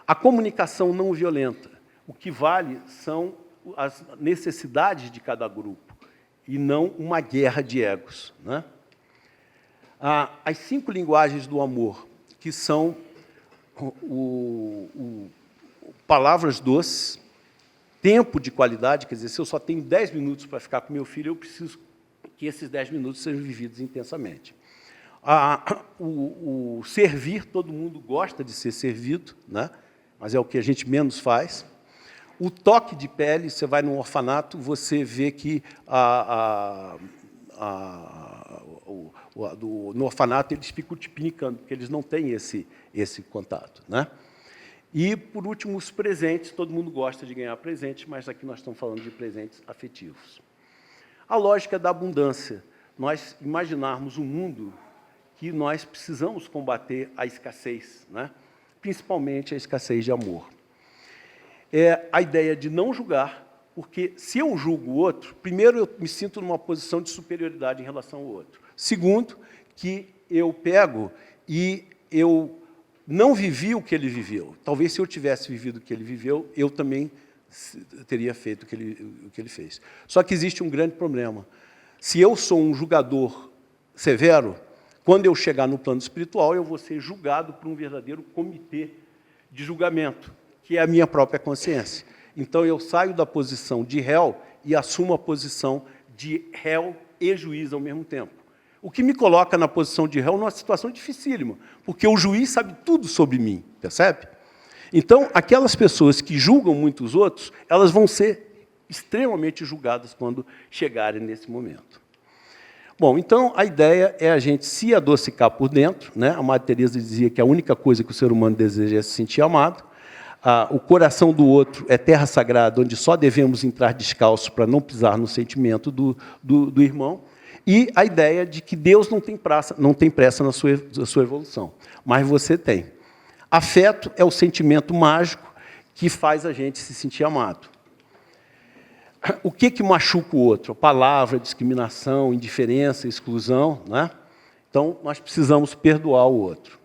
A comunicação não violenta. O que vale são as necessidades de cada grupo, e não uma guerra de egos, né? As 5 linguagens do amor, que são palavras doces, tempo de qualidade, quer dizer, se eu só tenho 10 minutos para ficar com meu filho, eu preciso que esses 10 minutos sejam vividos intensamente. O servir, todo mundo gosta de ser servido, né? Mas é o que a gente menos faz. O toque de pele, você vai num orfanato, você vê que no orfanato eles ficam te pinicando, porque eles não têm esse contato, né? E, por último, os presentes. Todo mundo gosta de ganhar presentes, mas aqui nós estamos falando de presentes afetivos. A lógica da abundância. Nós imaginarmos um mundo que nós precisamos combater a escassez, né? Principalmente a escassez de amor. A ideia de não julgar, porque se eu julgo o outro, primeiro, eu me sinto numa posição de superioridade em relação ao outro. Segundo, que eu pego e eu não vivi o que ele viveu. Talvez, se eu tivesse vivido o que ele viveu, eu também teria feito o que ele fez. Só que existe um grande problema. Se eu sou um julgador severo, quando eu chegar no plano espiritual, eu vou ser julgado por um verdadeiro comitê de julgamento, que é a minha própria consciência. Então, eu saio da posição de réu e assumo a posição de réu e juiz ao mesmo tempo. O que me coloca na posição de réu numa situação dificílima, porque o juiz sabe tudo sobre mim, percebe? Então, aquelas pessoas que julgam muitos outros, elas vão ser extremamente julgadas quando chegarem nesse momento. Bom, então, a ideia é a gente se adocicar por dentro, né? A Madre Teresa dizia que a única coisa que o ser humano deseja é se sentir amado. O coração do outro é terra sagrada, onde só devemos entrar descalço para não pisar no sentimento do irmão. E a ideia de que Deus não tem pressa na sua evolução, mas você tem. Afeto é o sentimento mágico que faz a gente se sentir amado. O que machuca o outro? A palavra, discriminação, indiferença, exclusão, né? Então, nós precisamos perdoar o outro.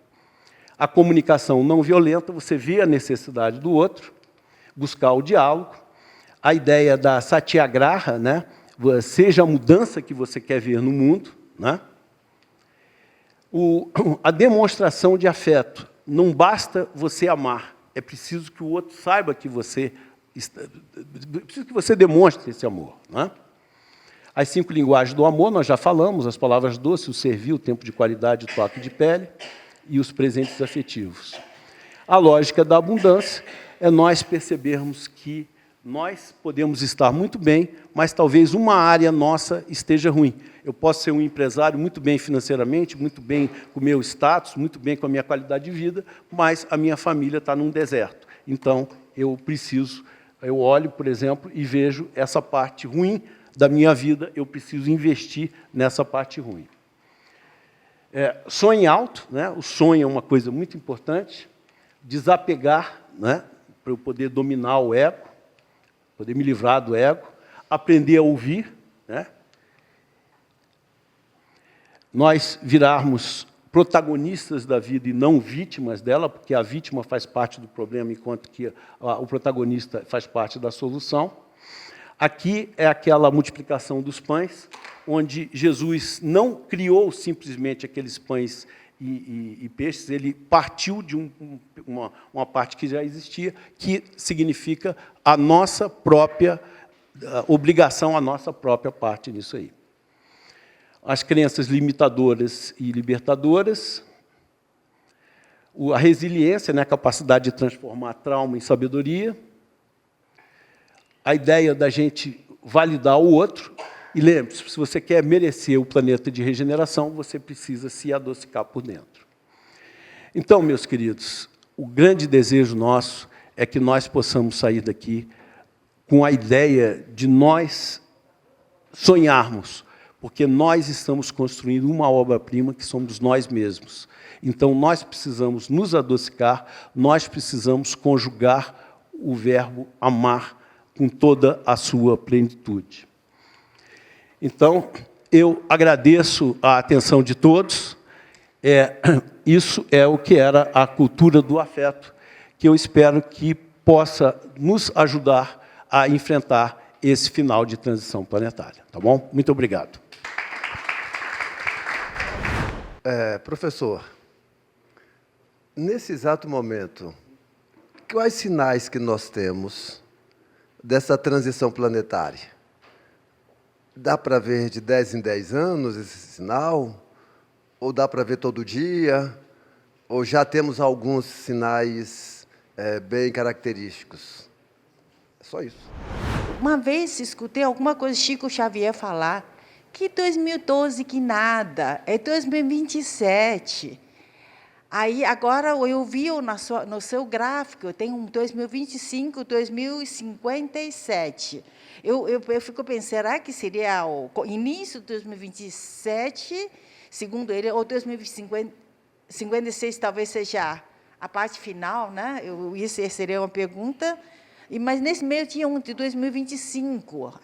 A comunicação não violenta, você vê a necessidade do outro, buscar o diálogo. A ideia da satyagraha, né? Seja a mudança que você quer ver no mundo, né? A demonstração de afeto. Não basta você amar, é preciso que o outro saiba que você... preciso que você demonstre esse amor, né? As 5 linguagens do amor, nós já falamos, as palavras doces, o servir, o tempo de qualidade, o toque de pele e os presentes afetivos. A lógica da abundância é nós percebermos que nós podemos estar muito bem, mas talvez uma área nossa esteja ruim. Eu posso ser um empresário muito bem financeiramente, muito bem com o meu status, muito bem com a minha qualidade de vida, mas a minha família está num deserto. Então, eu olho, por exemplo, e vejo essa parte ruim da minha vida, eu preciso investir nessa parte ruim. Sonhe alto, né? O sonho é uma coisa muito importante. Desapegar, né? Para eu poder dominar o ego, poder me livrar do ego. Aprender a ouvir, né? Nós virarmos protagonistas da vida e não vítimas dela, porque a vítima faz parte do problema, enquanto que o protagonista faz parte da solução. Aqui é aquela multiplicação dos pães, onde Jesus não criou simplesmente aqueles pães e peixes, ele partiu de uma parte que já existia, que significa a nossa própria obrigação, a nossa própria parte nisso aí. As crenças limitadoras e libertadoras, a resiliência, né, a capacidade de transformar trauma em sabedoria, a ideia da gente validar o outro, e lembre-se, se você quer merecer o planeta de regeneração, você precisa se adocicar por dentro. Então, meus queridos, o grande desejo nosso é que nós possamos sair daqui com a ideia de nós sonharmos, porque nós estamos construindo uma obra-prima que somos nós mesmos. Então, nós precisamos nos adocicar, nós precisamos conjugar o verbo amar com toda a sua plenitude. Então, eu agradeço a atenção de todos. Isso é o que era a cultura do afeto, que eu espero que possa nos ajudar a enfrentar esse final de transição planetária. Tá bom? Muito obrigado. Professor, nesse exato momento, quais sinais que nós temos dessa transição planetária? Dá para ver de 10 em 10 anos esse sinal? Ou dá para ver todo dia? Ou já temos alguns sinais bem característicos? É só isso. Uma vez escutei alguma coisa Chico Xavier falar que 2012 que nada, é 2027. Aí, agora, eu vi no seu gráfico, tem um 2025, 2057. Eu fico pensando, será que seria o início de 2027, segundo ele, ou 2056 talvez seja a parte final, né? Isso seria uma pergunta. Mas, nesse meio, tinha um de 2025.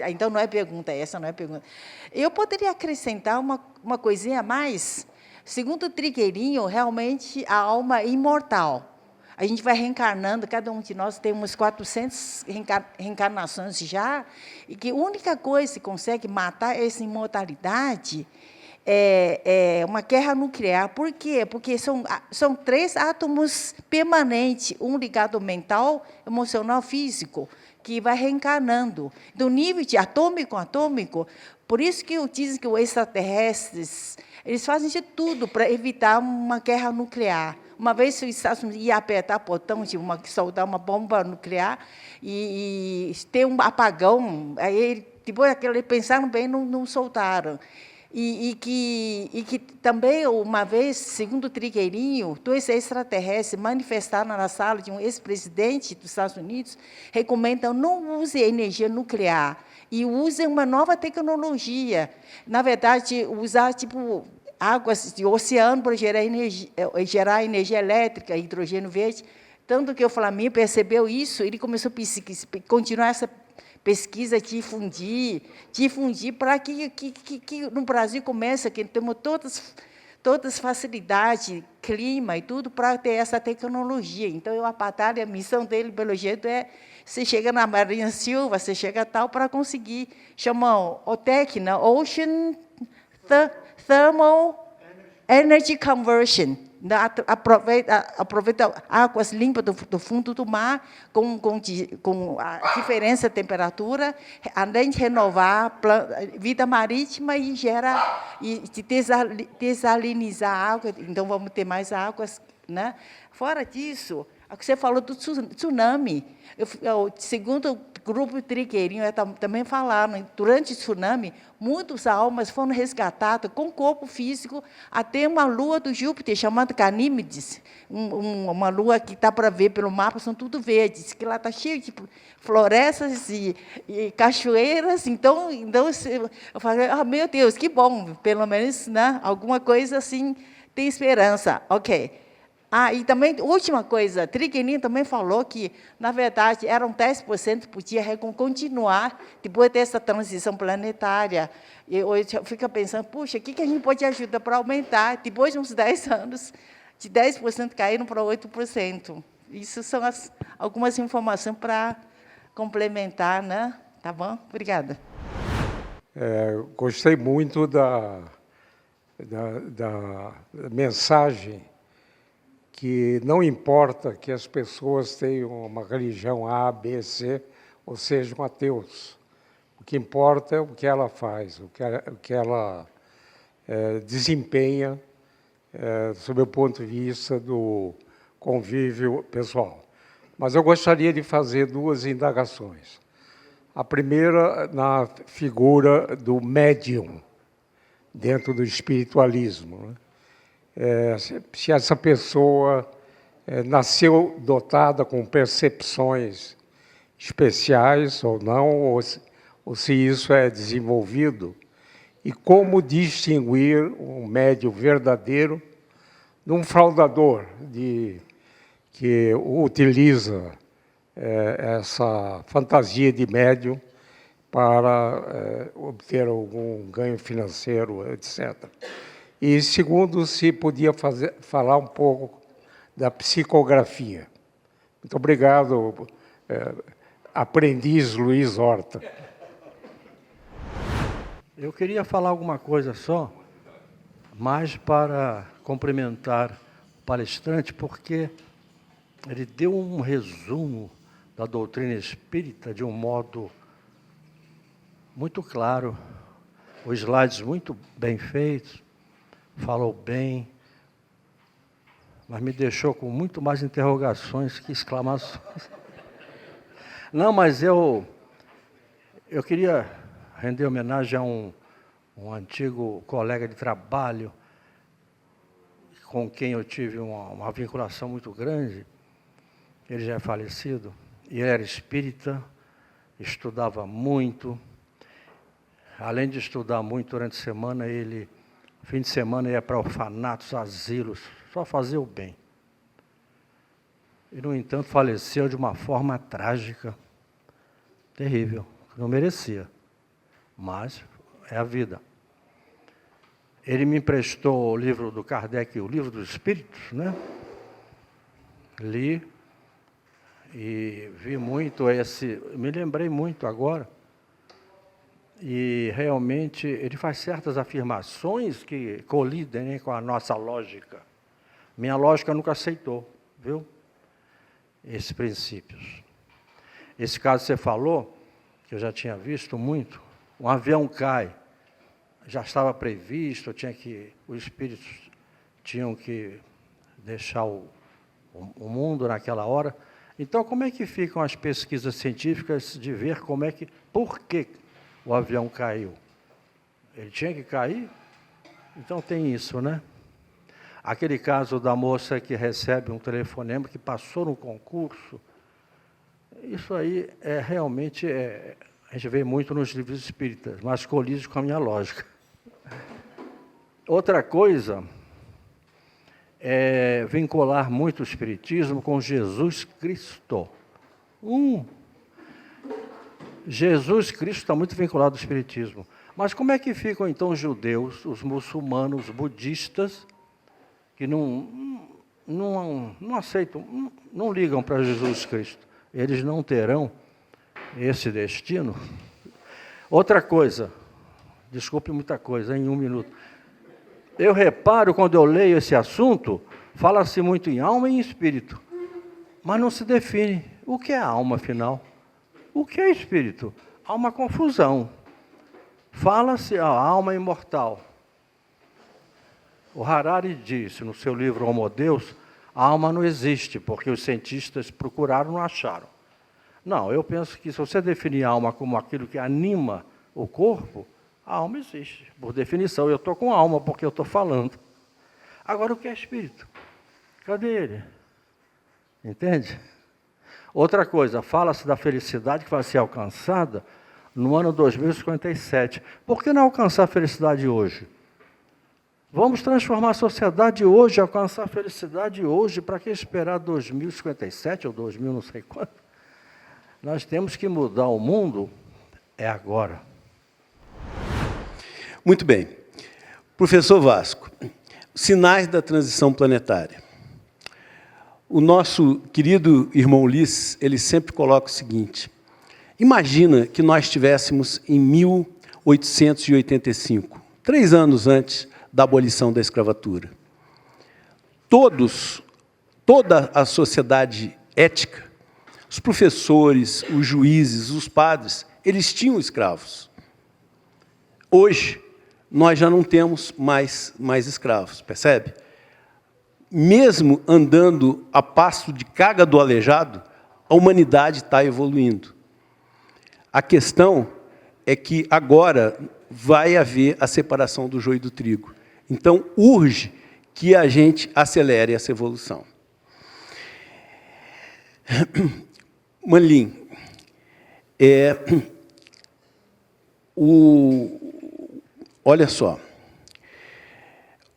Então, não é pergunta, essa não é pergunta. Eu poderia acrescentar uma coisinha a mais. Segundo o Trigueirinho, realmente, a alma é imortal. A gente vai reencarnando, cada um de nós tem umas 400 reencarnações já, e que a única coisa que consegue matar essa imortalidade é uma guerra nuclear. Por quê? Porque são 3 átomos permanentes, um ligado ao mental, emocional, físico, que vai reencarnando. Do nível de atômico a atômico, por isso que dizem que os extraterrestres, eles fazem de tudo para evitar uma guerra nuclear. Uma vez os Estados Unidos ia apertar o botão de soltar uma bomba nuclear e ter um apagão, aí depois eles pensaram bem, não soltaram. E que também, uma vez, segundo o Trigueirinho, dois extraterrestres manifestaram na sala de um ex-presidente dos Estados Unidos, recomendam não use energia nuclear e usem uma nova tecnologia. Na verdade, usar tipo águas de oceano para gerar energia elétrica, hidrogênio verde. Tanto que o Flamengo percebeu isso, ele começou a continuar essa pesquisa, difundir para que no Brasil comece, que temos todas as facilidades, clima e tudo, para ter essa tecnologia. Então, a batalha, a missão dele, pelo jeito, é você chega na Marina Silva, você chega tal, para conseguir, chamam OTEC, Ocean Thermal Energy Conversion. Aproveita águas limpas do fundo do mar, com a diferença de temperatura, além de renovar a vida marítima e desalinizar a água. Então, vamos ter mais águas. Né? Fora disso, você falou do tsunami. Segundo o grupo Trigueirinho, também falaram, durante o tsunami, muitas almas foram resgatadas com corpo físico até uma lua do Júpiter, chamada Ganímedes, uma lua que dá para ver pelo mapa, são tudo verdes, que lá está cheio de florestas e cachoeiras. Então, eu falei, meu Deus, que bom, pelo menos, né, alguma coisa assim, tem esperança. Ok. E também, última coisa, Trigueirinho também falou que, na verdade, eram 10% que podia continuar depois dessa transição planetária. Eu fico pensando, puxa, o que a gente pode ajudar para aumentar? Depois de uns 10 anos, de 10% caíram para 8%. Isso são algumas informações para complementar, né? Tá bom? Obrigada. Gostei muito da mensagem que não importa que as pessoas tenham uma religião A, B, C, ou sejam ateus. O que importa é o que ela faz, o que ela desempenha, sob o ponto de vista do convívio pessoal. Mas eu gostaria de fazer duas indagações. A primeira, na figura do médium, dentro do espiritualismo, né? Se essa pessoa nasceu dotada com percepções especiais ou não, ou se isso é desenvolvido, e como distinguir um médium verdadeiro de um fraudador que utiliza essa fantasia de médium para obter algum ganho financeiro, etc. E, segundo, se podia falar um pouco da psicografia. Muito obrigado, aprendiz Luiz Horta. Eu queria falar alguma coisa só, mais para cumprimentar o palestrante, porque ele deu um resumo da doutrina espírita de um modo muito claro, os slides muito bem feitos, falou bem, mas me deixou com muito mais interrogações que exclamações. Não, mas eu queria render homenagem a um antigo colega de trabalho com quem eu tive uma vinculação muito grande. Ele já é falecido, e ele era espírita, estudava muito. Além de estudar muito durante a semana, ele, fim de semana, ia para orfanatos, asilos, só fazer o bem. E, no entanto, faleceu de uma forma trágica, terrível, não merecia, mas é a vida. Ele me emprestou o livro do Kardec, o Livro dos Espíritos, né? Li e vi muito me lembrei muito agora, e realmente ele faz certas afirmações que colidem, né, com a nossa lógica. Minha lógica nunca aceitou, viu, esses princípios. Esse caso que você falou, que eu já tinha visto muito, um avião cai, já estava previsto, os espíritos tinham que deixar o mundo naquela hora. Então, como é que ficam as pesquisas científicas de ver por que o avião caiu? Ele tinha que cair? Então tem isso, né? Aquele caso da moça que recebe um telefonema que passou no concurso, isso aí realmente a gente vê muito nos livros espíritas, mas colize com a minha lógica. Outra coisa é vincular muito o espiritismo com Jesus Cristo. Jesus Cristo está muito vinculado ao espiritismo. Mas como é que ficam, então, os judeus, os muçulmanos, os budistas, que não aceitam, não ligam para Jesus Cristo? Eles não terão esse destino? Outra coisa, desculpe muita coisa, em 1 minuto. Eu reparo, quando eu leio esse assunto, fala-se muito em alma e em espírito, mas não se define o que é alma, afinal. O que é espírito? Há uma confusão. Fala-se a alma imortal. O Harari disse no seu livro Homo Deus, a alma não existe, porque os cientistas procuraram e não acharam. Não, eu penso que se você definir a alma como aquilo que anima o corpo, a alma existe. Por definição, eu estou com alma porque eu estou falando. Agora, o que é espírito? Cadê ele? Entende? Outra coisa, fala-se da felicidade que vai ser alcançada no ano 2057. Por que não alcançar a felicidade hoje? Vamos transformar a sociedade hoje, alcançar a felicidade hoje. Para que esperar 2057 ou 2000, não sei quanto? Nós temos que mudar o mundo, agora. Muito bem. Professor Vasco, sinais da transição planetária. O nosso querido irmão Ulisses, ele sempre coloca o seguinte: imagina que nós estivéssemos em 1885, 3 anos antes da abolição da escravatura. Toda a sociedade ética, os professores, os juízes, os padres, eles tinham escravos. Hoje, nós já não temos mais escravos, percebe? Mesmo andando a passo de carga do aleijado, a humanidade está evoluindo. A questão é que agora vai haver a separação do joio e do trigo. Então, urge que a gente acelere essa evolução. Manlin, olha só,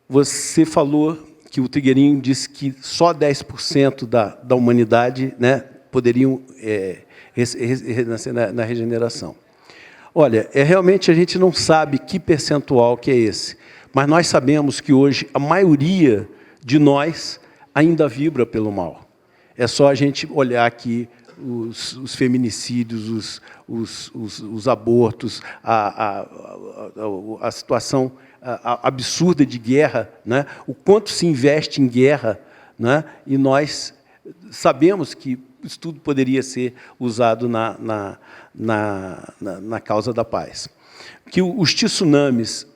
você falou que o Trigueirinho disse que só 10% da humanidade, né, poderiam renascer na regeneração. Olha, realmente a gente não sabe que percentual que é esse, mas nós sabemos que hoje a maioria de nós ainda vibra pelo mal. É só a gente olhar aqui os feminicídios, os abortos, a situação absurda de guerra, né? O quanto se investe em guerra, né? E nós sabemos que isso tudo poderia ser usado na causa da paz. Que os tsunamis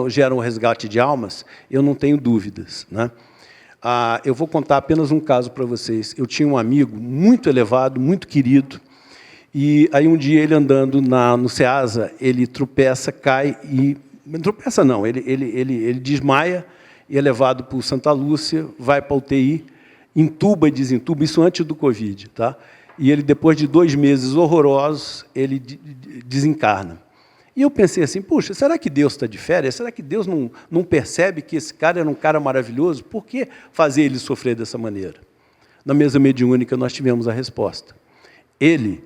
geram o resgate de almas, eu não tenho dúvidas, né? Eu vou contar apenas um caso para vocês. Eu tinha um amigo muito elevado, muito querido, e aí um dia ele andando no Ceasa, ele tropeça, cai e... Não tropeça não, ele desmaia e é levado para o Santa Lúcia, vai para a UTI, intuba e desintuba, isso antes do Covid, tá? E ele, depois de 2 meses horrorosos, ele desencarna. E eu pensei assim, puxa, será que Deus está de férias? Será que Deus não percebe que esse cara era um cara maravilhoso? Por que fazer ele sofrer dessa maneira? Na mesa mediúnica nós tivemos a resposta. Ele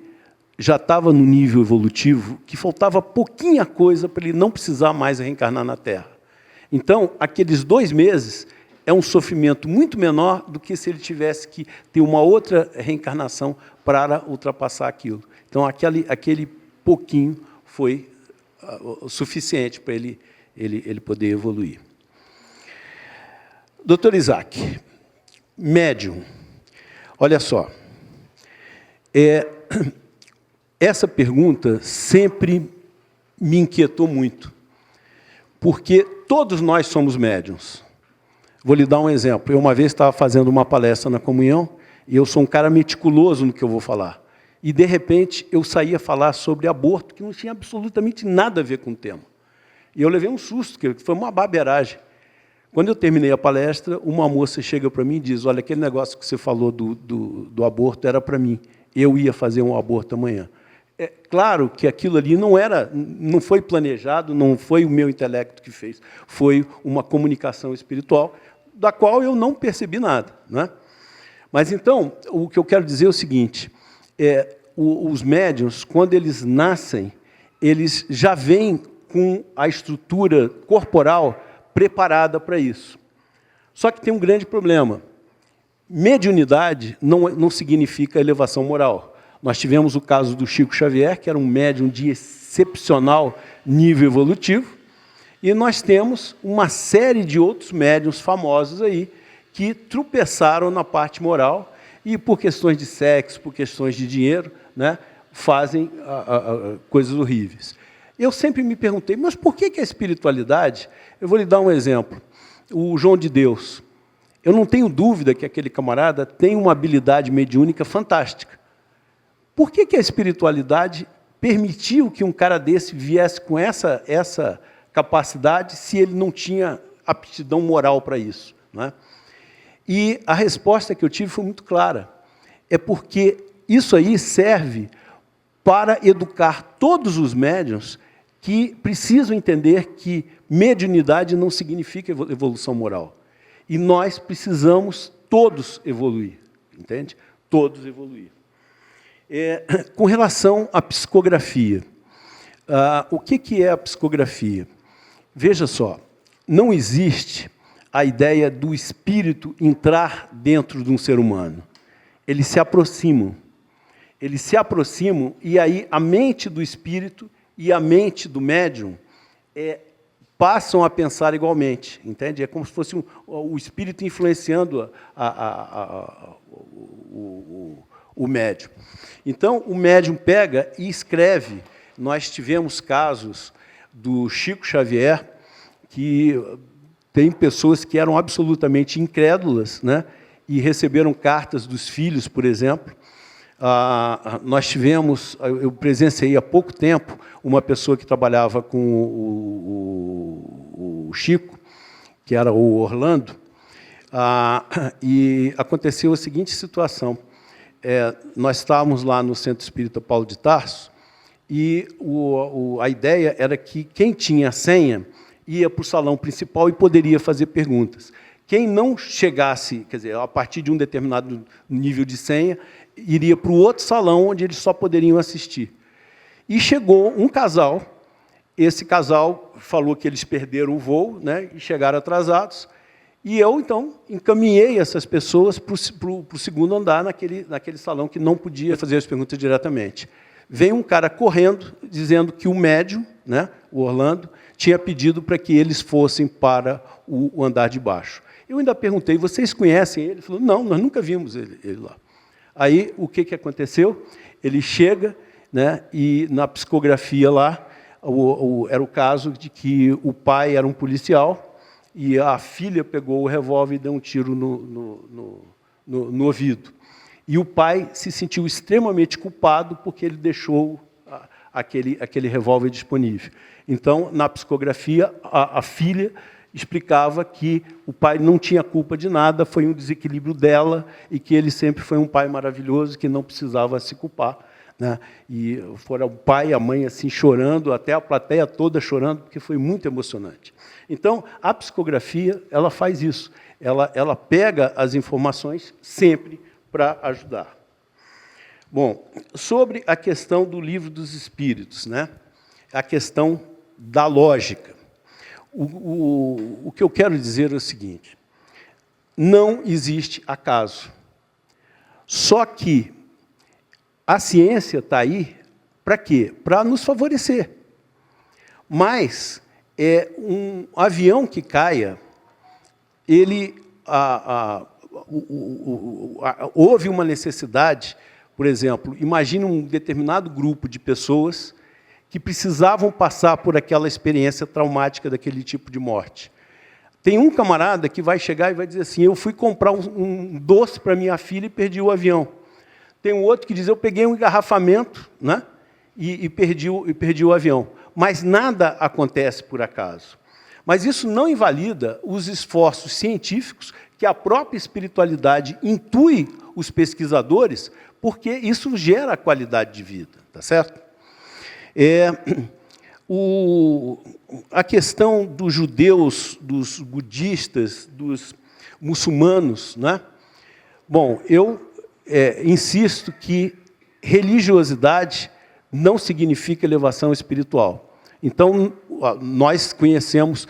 já estava no nível evolutivo que faltava pouquinha coisa para ele não precisar mais reencarnar na Terra. Então, aqueles 2 meses é um sofrimento muito menor do que se ele tivesse que ter uma outra reencarnação para ultrapassar aquilo. Então, aquele pouquinho foi o suficiente para ele poder evoluir. Doutor Isaac, médium, olha só, essa pergunta sempre me inquietou muito, porque todos nós somos médiuns. Vou lhe dar um exemplo. Eu uma vez estava fazendo uma palestra na comunhão, e eu sou um cara meticuloso no que eu vou falar. E, de repente, eu saí a falar sobre aborto, que não tinha absolutamente nada a ver com o tema. E eu levei um susto, que foi uma baberagem. Quando eu terminei a palestra, uma moça chega para mim e diz, olha, aquele negócio que você falou do aborto era para mim. Eu ia fazer um aborto amanhã. É claro que aquilo ali não foi planejado, não foi o meu intelecto que fez. Foi uma comunicação espiritual, da qual eu não percebi nada, não é? Mas, então, o que eu quero dizer é o seguinte, os médiuns, quando eles nascem, eles já vêm com a estrutura corporal preparada para isso. Só que tem um grande problema. Mediunidade não significa elevação moral. Nós tivemos o caso do Chico Xavier, que era um médium de excepcional nível evolutivo, e nós temos uma série de outros médiuns famosos aí, que tropeçaram na parte moral e, por questões de sexo, por questões de dinheiro, né, fazem coisas horríveis. Eu sempre me perguntei, mas por que a espiritualidade... Eu vou lhe dar um exemplo. O João de Deus. Eu não tenho dúvida que aquele camarada tem uma habilidade mediúnica fantástica. Por que a espiritualidade permitiu que um cara desse viesse com essa capacidade se ele não tinha aptidão moral para isso, não é? E a resposta que eu tive foi muito clara. É porque isso aí serve para educar todos os médiuns que precisam entender que mediunidade não significa evolução moral. E nós precisamos todos evoluir, entende? Todos evoluir. Com relação à psicografia, o que é a psicografia? Veja só, não existe a ideia do espírito entrar dentro de um ser humano. Eles se aproximam. Eles se aproximam e aí a mente do espírito e a mente do médium passam a pensar igualmente, entende? É como se fosse o espírito influenciando o médium. Então, o médium pega e escreve. Nós tivemos casos do Chico Xavier, que tem pessoas que eram absolutamente incrédulas, né, e receberam cartas dos filhos, por exemplo. Nós tivemos, eu presenciei há pouco tempo, uma pessoa que trabalhava com o Chico, que era o Orlando, e aconteceu a seguinte situação. Nós estávamos lá no Centro Espírita Paulo de Tarso, e a ideia era que quem tinha a senha ia para o salão principal e poderia fazer perguntas. Quem não chegasse, quer dizer, a partir de um determinado nível de senha, iria para o outro salão, onde eles só poderiam assistir. E chegou um casal, esse casal falou que eles perderam o voo, né, e chegaram atrasados, e eu, então, encaminhei essas pessoas para o segundo andar, naquele salão que não podia fazer as perguntas diretamente. Veio um cara correndo, dizendo que o médium, né, o Orlando, tinha pedido para que eles fossem para o andar de baixo. Eu ainda perguntei, vocês conhecem ele? Ele falou, não, nós nunca vimos ele lá. Aí, o que aconteceu? Ele chega, né, e na psicografia lá, era o caso de que o pai era um policial e a filha pegou o revólver e deu um tiro no ouvido. E o pai se sentiu extremamente culpado porque ele deixou aquele revólver disponível. Então, na psicografia, a filha explicava que o pai não tinha culpa de nada, foi um desequilíbrio dela e que ele sempre foi um pai maravilhoso, que não precisava se culpar, né? E foram o pai e a mãe assim chorando, até a plateia toda chorando, porque foi muito emocionante. Então, a psicografia, ela faz isso. Ela pega as informações sempre para ajudar. Bom, sobre a questão do Livro dos Espíritos, né? A questão da lógica. O que eu quero dizer é o seguinte, não existe acaso. Só que a ciência está aí para quê? Para nos favorecer. Mas um avião que caia, houve uma necessidade Por exemplo, imagine um determinado grupo de pessoas que precisavam passar por aquela experiência traumática daquele tipo de morte. Tem um camarada que vai chegar e vai dizer assim, eu fui comprar um doce para minha filha e perdi o avião. Tem um outro que diz, eu peguei um engarrafamento, né, e perdi o avião. Mas nada acontece por acaso. Mas isso não invalida os esforços científicos que a própria espiritualidade intui os pesquisadores, porque isso gera qualidade de vida, tá certo? A questão dos judeus, dos budistas, dos muçulmanos, né? Bom, eu insisto que religiosidade não significa elevação espiritual. Então, nós conhecemos,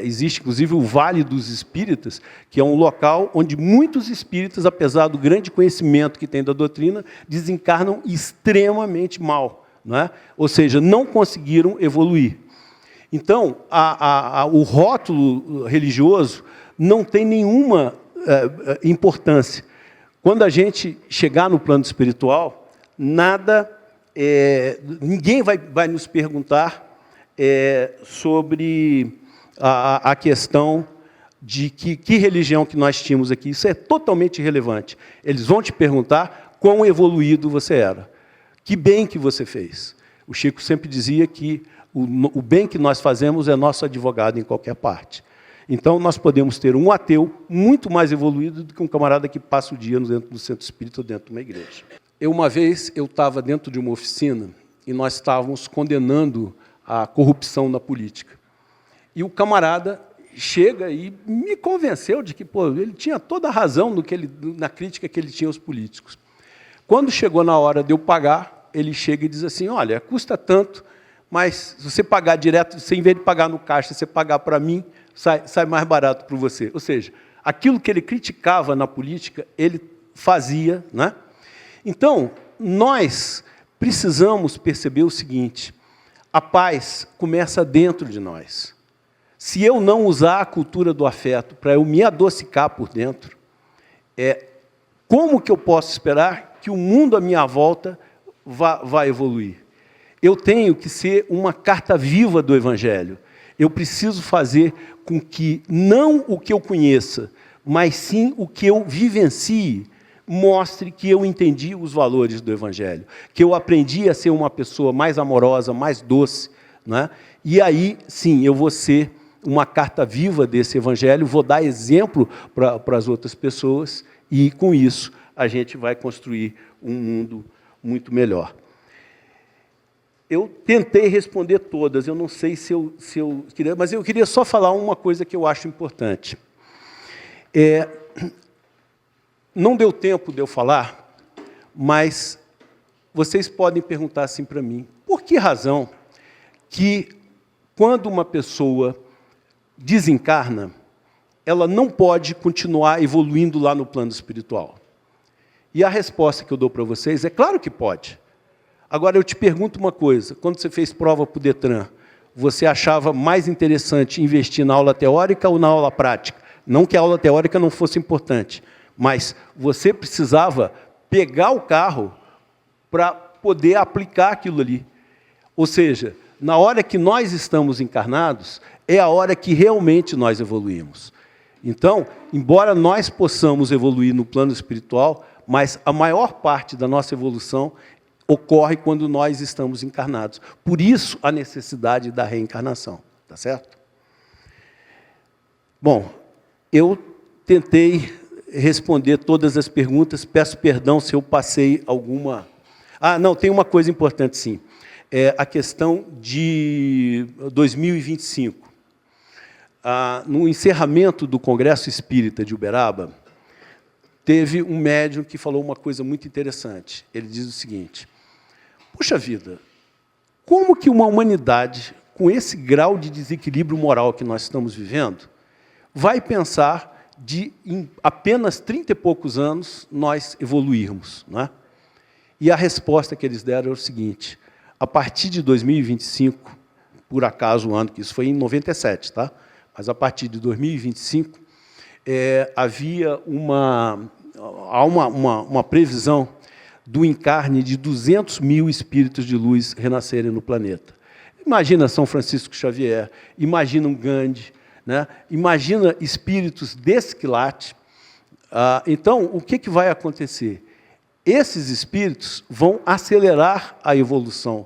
existe inclusive o Vale dos Espíritas, que é um local onde muitos espíritas, apesar do grande conhecimento que tem da doutrina, desencarnam extremamente mal, não é? Ou seja, não conseguiram evoluir. Então, o rótulo religioso não tem nenhuma importância. Quando a gente chegar no plano espiritual, ninguém vai nos perguntar sobre a questão de que religião que nós tínhamos aqui. Isso é totalmente irrelevante. Eles vão te perguntar quão evoluído você era, que bem que você fez. O Chico sempre dizia que o bem que nós fazemos é nosso advogado em qualquer parte. Então, nós podemos ter um ateu muito mais evoluído do que um camarada que passa o dia dentro do centro espírita ou dentro de uma igreja. Uma vez, eu estava dentro de uma oficina e nós estávamos condenando a corrupção na política. E o camarada chega e me convenceu de que ele tinha toda a razão na crítica que ele tinha aos políticos. Quando chegou na hora de eu pagar, ele chega e diz assim, olha, custa tanto, mas se você pagar direto, em vez de pagar no caixa, você pagar para mim, sai mais barato para você. Ou seja, aquilo que ele criticava na política, ele fazia, né? Então, nós precisamos perceber o seguinte, a paz começa dentro de nós. Se eu não usar a cultura do afeto para eu me adocicar por dentro, como que eu posso esperar que o mundo à minha volta vá evoluir? Eu tenho que ser uma carta viva do Evangelho. Eu preciso fazer com que, não o que eu conheça, mas sim o que eu vivencie, mostre que eu entendi os valores do Evangelho, que eu aprendi a ser uma pessoa mais amorosa, mais doce, né? E aí, sim, eu vou ser uma carta viva desse Evangelho, vou dar exemplo para as outras pessoas, e, com isso, a gente vai construir um mundo muito melhor. Eu tentei responder todas, eu não sei se eu queria, mas eu queria só falar uma coisa que eu acho importante. Não deu tempo de eu falar, mas vocês podem perguntar assim para mim, por que razão que, quando uma pessoa desencarna, ela não pode continuar evoluindo lá no plano espiritual? E a resposta que eu dou para vocês é claro que pode. Agora, eu te pergunto uma coisa, quando você fez prova para o Detran, você achava mais interessante investir na aula teórica ou na aula prática? Não que a aula teórica não fosse importante, mas você precisava pegar o carro para poder aplicar aquilo ali. Ou seja, na hora que nós estamos encarnados, é a hora que realmente nós evoluímos. Então, embora nós possamos evoluir no plano espiritual, mas a maior parte da nossa evolução ocorre quando nós estamos encarnados. Por isso, a necessidade da reencarnação. Tá certo? Bom, eu tentei responder todas as perguntas. Peço perdão se eu passei alguma... não, tem uma coisa importante, sim. A questão de 2025. No encerramento do Congresso Espírita de Uberaba, teve um médium que falou uma coisa muito interessante. Ele diz o seguinte, puxa vida, como que uma humanidade, com esse grau de desequilíbrio moral que nós estamos vivendo, vai pensar de, em apenas 30 e poucos anos, nós evoluirmos, não é? E a resposta que eles deram é o seguinte, a partir de 2025, por acaso o ano, que isso foi em 97, tá? Mas a partir de 2025, havia uma previsão do encarne de 200 mil espíritos de luz renascerem no planeta. Imagina São Francisco Xavier, imagina um Gandhi, né? Imagina espíritos desse quilate. Então, o que vai acontecer? Esses espíritos vão acelerar a evolução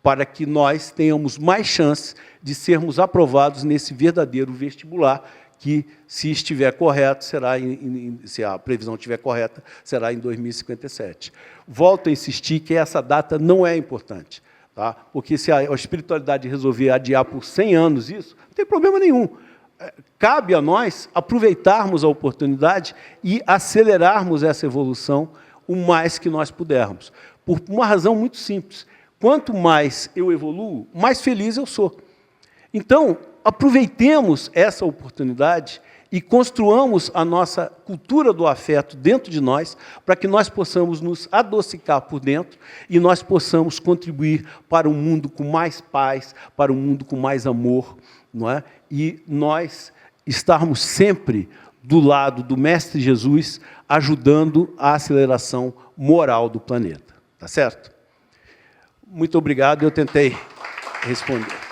para que nós tenhamos mais chance de sermos aprovados nesse verdadeiro vestibular, que, se estiver correto, será se a previsão estiver correta, será em 2057. Volto a insistir que essa data não é importante, tá? Porque se a espiritualidade resolver adiar por 100 anos isso, não tem problema nenhum. Cabe a nós aproveitarmos a oportunidade e acelerarmos essa evolução o mais que nós pudermos. Por uma razão muito simples. Quanto mais eu evoluo, mais feliz eu sou. Então, aproveitemos essa oportunidade e construamos a nossa cultura do afeto dentro de nós, para que nós possamos nos adocicar por dentro e nós possamos contribuir para um mundo com mais paz, para um mundo com mais amor, não é? E nós estarmos sempre do lado do Mestre Jesus, ajudando a aceleração moral do planeta. Tá certo? Muito obrigado, eu tentei responder.